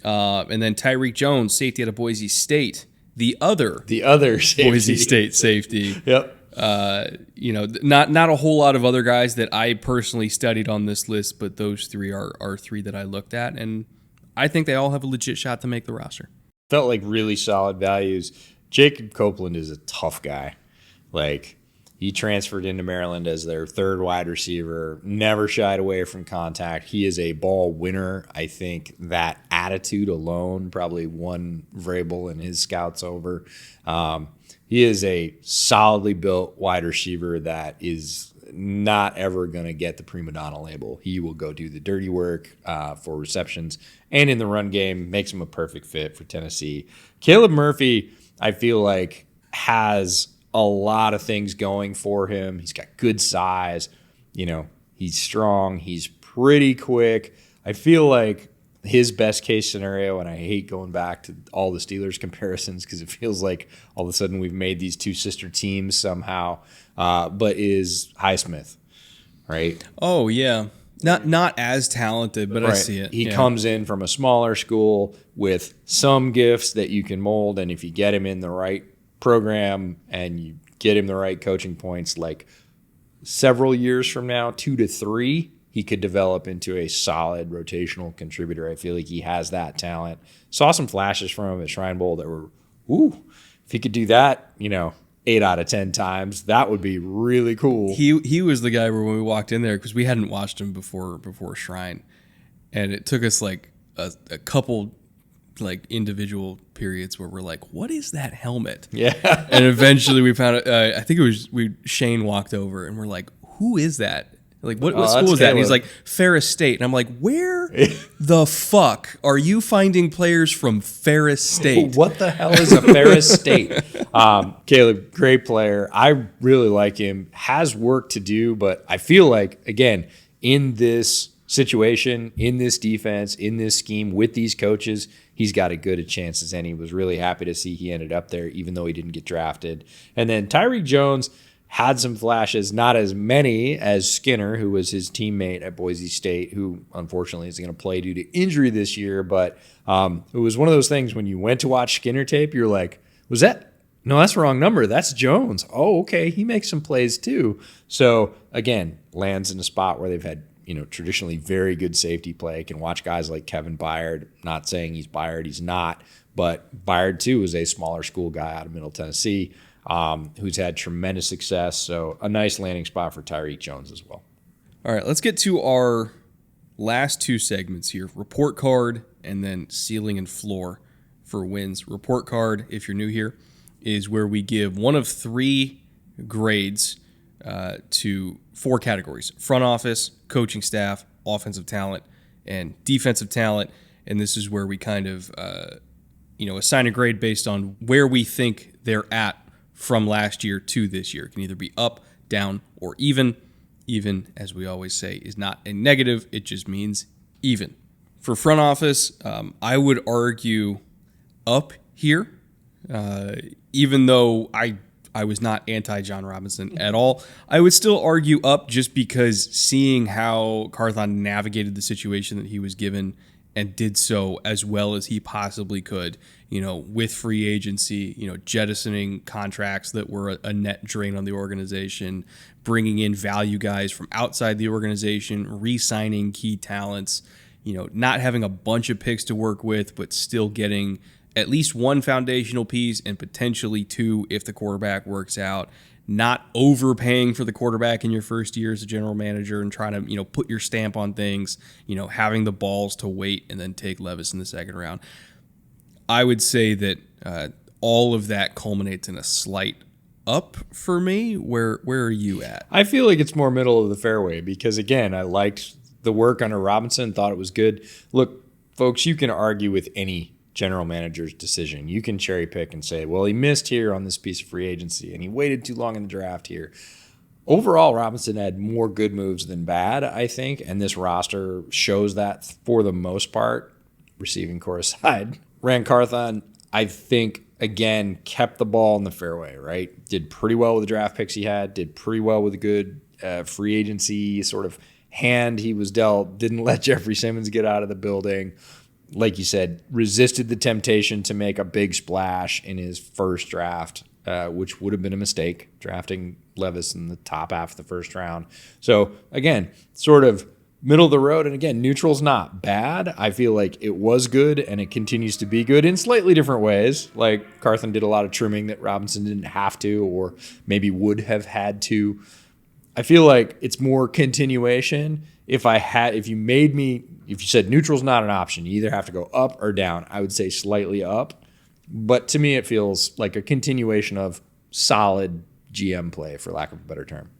[SPEAKER 1] And then Tyreek Jones, safety out of Boise State. The other safety. Boise State safety.
[SPEAKER 2] Yep.
[SPEAKER 1] Not a whole lot of other guys that I personally studied on this list, but those three are three that I looked at, and I think they all have a legit shot to make the roster.
[SPEAKER 2] Felt like really solid values. Jacob Copeland is a tough guy. Like, he transferred into Maryland as their third wide receiver, never shied away from contact. He is a ball winner. I think that attitude alone probably won Vrabel and his scouts over. He is a solidly built wide receiver that is not ever going to get the prima donna label. He will go do the dirty work for receptions, and in the run game makes him a perfect fit for Tennessee. Caleb Murphy, I feel like, has a lot of things going for him. He's got good size. He's strong. He's pretty quick. I feel like his best case scenario, and I hate going back to all the Steelers comparisons because it feels like all of a sudden we've made these two sister teams somehow, but is Highsmith, right?
[SPEAKER 1] Oh, yeah. Not as talented, but right. I see it.
[SPEAKER 2] He comes in from a smaller school with some gifts that you can mold, and if you get him in the right program and you get him the right coaching points, like several years from now, 2 to 3, he could develop into a solid rotational contributor. I feel like he has that talent. Saw some flashes from him at Shrine Bowl that were, if he could do that, 8 out of 10 times, that would be really cool.
[SPEAKER 1] He was the guy where when we walked in there, because we hadn't watched him before Shrine, and it took us like a couple like individual periods where we're like, what is that helmet?
[SPEAKER 2] Yeah.
[SPEAKER 1] And eventually we found it. I think it was Shane walked over and we're like, who is that? Like, what school is that? And he's like, Ferris State. And I'm like, where the fuck are you finding players from Ferris State?
[SPEAKER 2] What the hell is a Ferris State? Caleb, great player. I really like him. Has work to do, but I feel like, again, in this situation, in this defense, in this scheme, with these coaches, he's got as good a chance as any. Was really happy to see he ended up there, even though he didn't get drafted. And then Tyreek Jones had some flashes, not as many as Skinner, who was his teammate at Boise State, who unfortunately is going to play due to injury this year. But it was one of those things when you went to watch Skinner tape, you're like, was that? No, that's the wrong number. That's Jones. Oh, okay. He makes some plays too. So again, lands in a spot where they've had traditionally very good safety play. Can watch guys like Kevin Byard. Not saying he's Byard, he's not, but Byard too is a smaller school guy out of Middle Tennessee who's had tremendous success. So a nice landing spot for Tyreek Jones as well.
[SPEAKER 1] All right, let's get to our last two segments here, report card and then ceiling and floor for wins. Report card, if you're new here, is where we give one of three grades to four categories: front office, coaching staff, offensive talent, and defensive talent. And this is where we kind of assign a grade based on where we think they're at from last year to this year. It can either be up, down, or even. Even, as we always say, is not a negative. It just means even. For front office, I would argue up here, even though I was not anti-John Robinson at all. I would still argue up just because seeing how Carthon navigated the situation that he was given and did so as well as he possibly could, with free agency, jettisoning contracts that were a net drain on the organization, bringing in value guys from outside the organization, re-signing key talents, not having a bunch of picks to work with, but still getting at least one foundational piece and potentially two if the quarterback works out. Not overpaying for the quarterback in your first year as a general manager and trying to, put your stamp on things, having the balls to wait and then take Levis in the second round. I would say that all of that culminates in a slight up for me. Where are you at?
[SPEAKER 2] I feel like it's more middle of the fairway because, again, I liked the work under Robinson, thought it was good. Look, folks, you can argue with any general manager's decision. You can cherry pick and say, well, he missed here on this piece of free agency and he waited too long in the draft here. Overall, Robinson had more good moves than bad, I think, and this roster shows that for the most part, receiving core aside. Rand Carthon, I think, again, kept the ball in the fairway, right? Did pretty well with the draft picks he had, did pretty well with a good free agency sort of hand he was dealt, didn't let Jeffrey Simmons get out of the building. Like you said, resisted the temptation to make a big splash in his first draft, which would have been a mistake, drafting Levis in the top half of the first round. So, again, sort of middle of the road. And, again, neutral's not bad. I feel like it was good, and it continues to be good in slightly different ways. Like Carthon did a lot of trimming that Robinson didn't have to or maybe would have had to. I feel like it's more continuation. If you said neutral's not an option, you either have to go up or down, I would say slightly up. But to me, it feels like a continuation of solid GM play, for lack of a better term.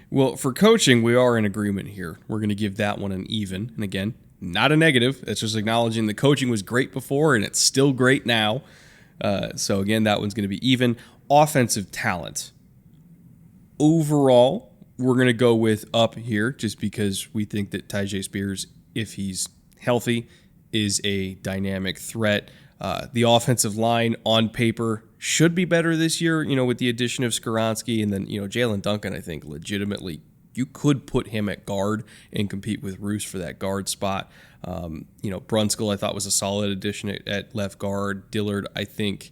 [SPEAKER 1] Well, for coaching, we are in agreement here. We're going to give that one an even. And again, not a negative. It's just acknowledging the coaching was great before and it's still great now. So again, that one's going to be even. Offensive talent. Overall, we're going to go with up here just because we think that Tyjae Spears, if he's healthy, is a dynamic threat. The offensive line on paper should be better this year, with the addition of Skoronski. And then, Jalen Duncan, I think, legitimately, you could put him at guard and compete with Roos for that guard spot. Brunskill, I thought, was a solid addition at left guard. Dillard, I think,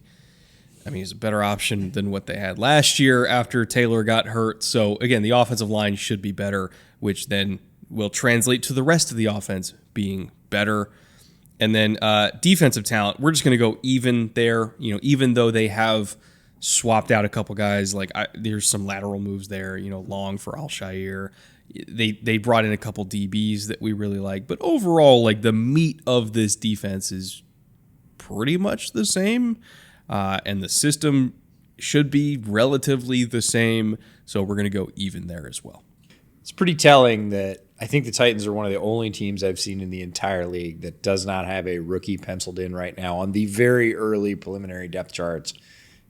[SPEAKER 1] he's a better option than what they had last year after Taylor got hurt. So, again, the offensive line should be better, which then will translate to the rest of the offense being better. And then defensive talent, we're just going to go even there. Even though they have swapped out a couple guys, there's some lateral moves there. Long for Al-Shaair. They brought in a couple DBs that we really like. But overall, the meat of this defense is pretty much the same. And the system should be relatively the same. So we're going to go even there as well.
[SPEAKER 2] It's pretty telling that I think the Titans are one of the only teams I've seen in the entire league that does not have a rookie penciled in right now on the very early preliminary depth charts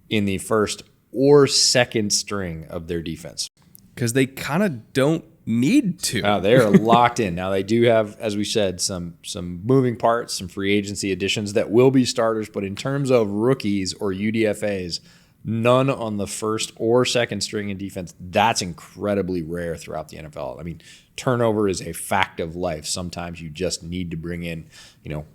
[SPEAKER 2] in the first or second string of their defense.
[SPEAKER 1] Because they kind of don't need to.
[SPEAKER 2] They are locked in. Now, they do have, as we said, some moving parts, some free agency additions that will be starters, but in terms of rookies or UDFAs, none on the first or second string in defense. That's incredibly rare throughout the NFL. Turnover is a fact of life. Sometimes you just need to bring in,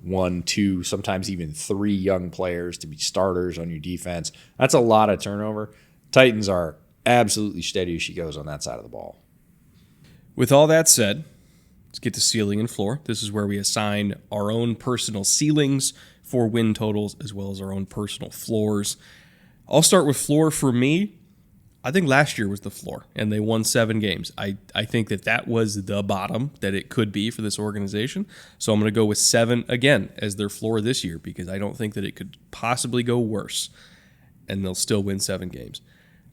[SPEAKER 2] 1, 2, sometimes even 3 young players to be starters on your defense. That's a lot of turnover. Titans are absolutely steady as she goes on that side of the ball.
[SPEAKER 1] With all that said, let's get to ceiling and floor. This is where we assign our own personal ceilings for win totals as well as our own personal floors. I'll start with floor for me. I think last year was the floor, and they won 7 games. I think that was the bottom that it could be for this organization. So I'm going to go with 7 again as their floor this year because I don't think that it could possibly go worse, and they'll still win 7 games.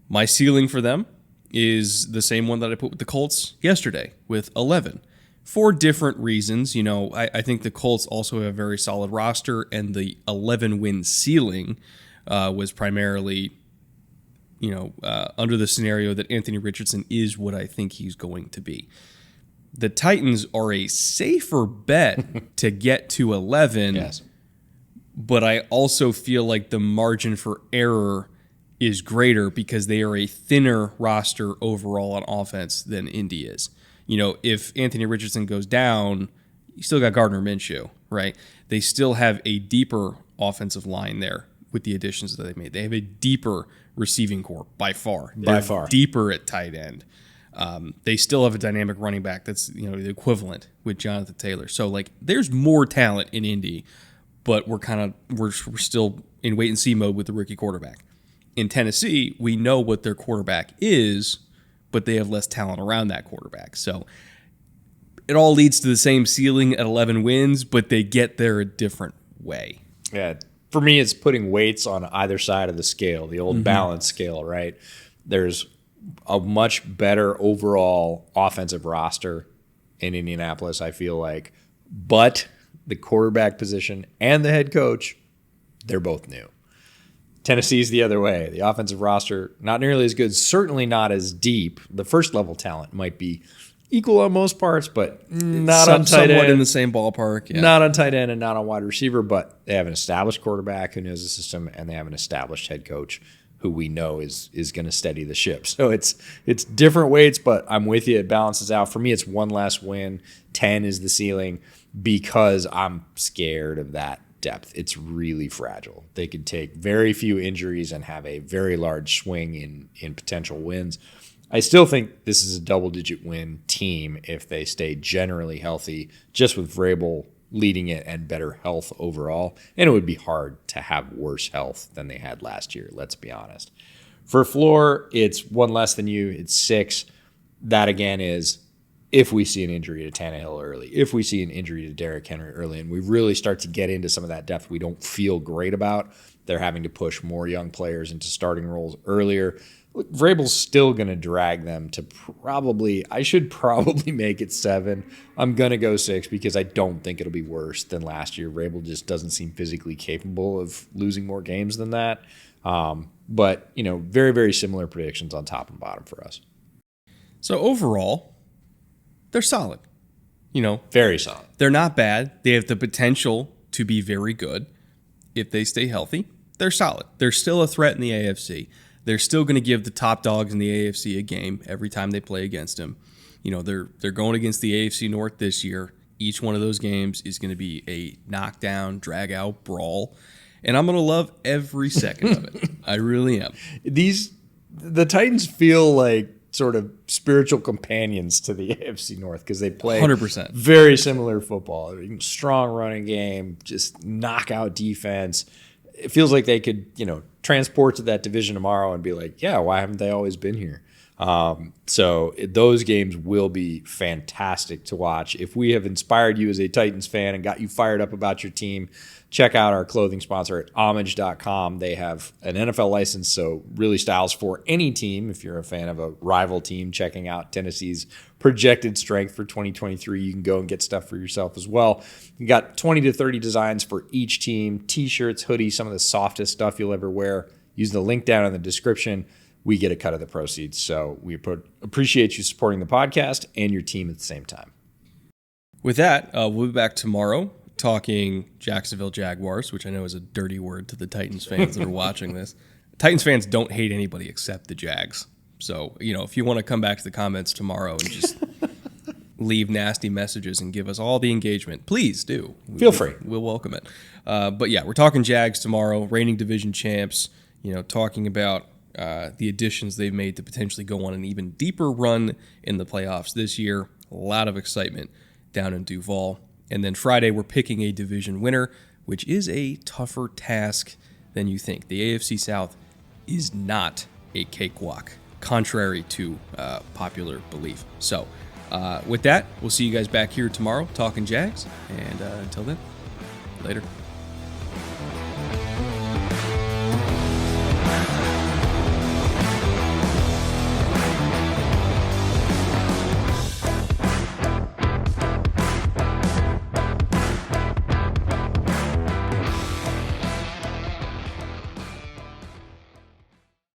[SPEAKER 1] My ceiling for them is the same one that I put with the Colts yesterday with 11 for different reasons. I think the Colts also have a very solid roster, and the 11-win ceiling was primarily under the scenario that Anthony Richardson is what I think he's going to be. The Titans are a safer bet to get to 11,
[SPEAKER 2] Yes.
[SPEAKER 1] But I also feel like the margin for error is greater because they are a thinner roster overall on offense than Indy is. If Anthony Richardson goes down, you still got Gardner Minshew, right? They still have a deeper offensive line there with the additions that they made. They have a deeper receiving core by far. They're deeper at tight end. They still have a dynamic running back that's the equivalent with Jonathan Taylor. So there's more talent in Indy, but we're still in wait and see mode with the rookie quarterback. In Tennessee, we know what their quarterback is, but they have less talent around that quarterback. So it all leads to the same ceiling at 11 wins, but they get there a different way.
[SPEAKER 2] Yeah. For me, it's putting weights on either side of the scale, the old balance scale, right? There's a much better overall offensive roster in Indianapolis, I feel like. But the quarterback position and the head coach, they're both new. Tennessee's the other way. The offensive roster, not nearly as good, certainly not as deep. The first level talent might be equal on most parts, but not on tight end.
[SPEAKER 1] Somewhat in the same ballpark. Yeah.
[SPEAKER 2] Not on tight end and not on wide receiver, but they have an established quarterback who knows the system, and they have an established head coach who we know is going to steady the ship. So it's different weights, but I'm with you. It balances out. For me, it's one less win. 10 is the ceiling because I'm scared of that depth. It's really fragile. They could take very few injuries and have a very large swing in potential wins. I still think this is a double-digit win team if they stay generally healthy, just with Vrabel leading it and better health overall. And it would be hard to have worse health than they had last year, let's be honest. For floor, it's 1 less than you. It's 6. That, again, is if we see an injury to Tannehill early, if we see an injury to Derrick Henry early, and we really start to get into some of that depth we don't feel great about, they're having to push more young players into starting roles earlier. Look, Vrabel's still going to drag them to I should probably make it 7. I'm going to go 6 because I don't think it'll be worse than last year. Vrabel just doesn't seem physically capable of losing more games than that. But, very, very similar predictions on top and bottom for us.
[SPEAKER 1] So overall, they're solid.
[SPEAKER 2] Very solid.
[SPEAKER 1] They're not bad. They have the potential to be very good if they stay healthy. They're solid. They're still a threat in the AFC. They're still going to give the top dogs in the AFC a game every time they play against them. They're going against the AFC North this year. Each one of those games is going to be a knockdown, drag-out brawl. And I'm going to love every second of it. I really am.
[SPEAKER 2] The Titans feel like sort of spiritual companions to the AFC North because they play
[SPEAKER 1] 100%
[SPEAKER 2] very similar football. Strong running game, just knockout defense. It feels like they could, transport to that division tomorrow and be like, yeah, why haven't they always been here? So those games will be fantastic to watch. If we have inspired you as a Titans fan and got you fired up about your team, check out our clothing sponsor at homage.com. They have an NFL license, so really styles for any team. If you're a fan of a rival team, checking out Tennessee's projected strength for 2023, you can go and get stuff for yourself as well. You got 20 to 30 designs for each team, t-shirts, hoodies, some of the softest stuff you'll ever wear. Use the link down in the description. We get a cut of the proceeds. So we appreciate you supporting the podcast and your team at the same time.
[SPEAKER 1] With that, we'll be back tomorrow talking Jacksonville Jaguars, which I know is a dirty word to the Titans fans that are watching this. Titans fans don't hate anybody except the Jags. So, if you want to come back to the comments tomorrow and just leave nasty messages and give us all the engagement, please do.
[SPEAKER 2] Feel free.
[SPEAKER 1] We'll welcome it. But yeah, we're talking Jags tomorrow, reigning division champs, talking about the additions they've made to potentially go on an even deeper run in the playoffs this year. A lot of excitement down in Duval. And then Friday, we're picking a division winner, which is a tougher task than you think. The AFC South is not a cakewalk contrary to popular belief. So with that, we'll see you guys back here tomorrow talking Jags. And until then, later.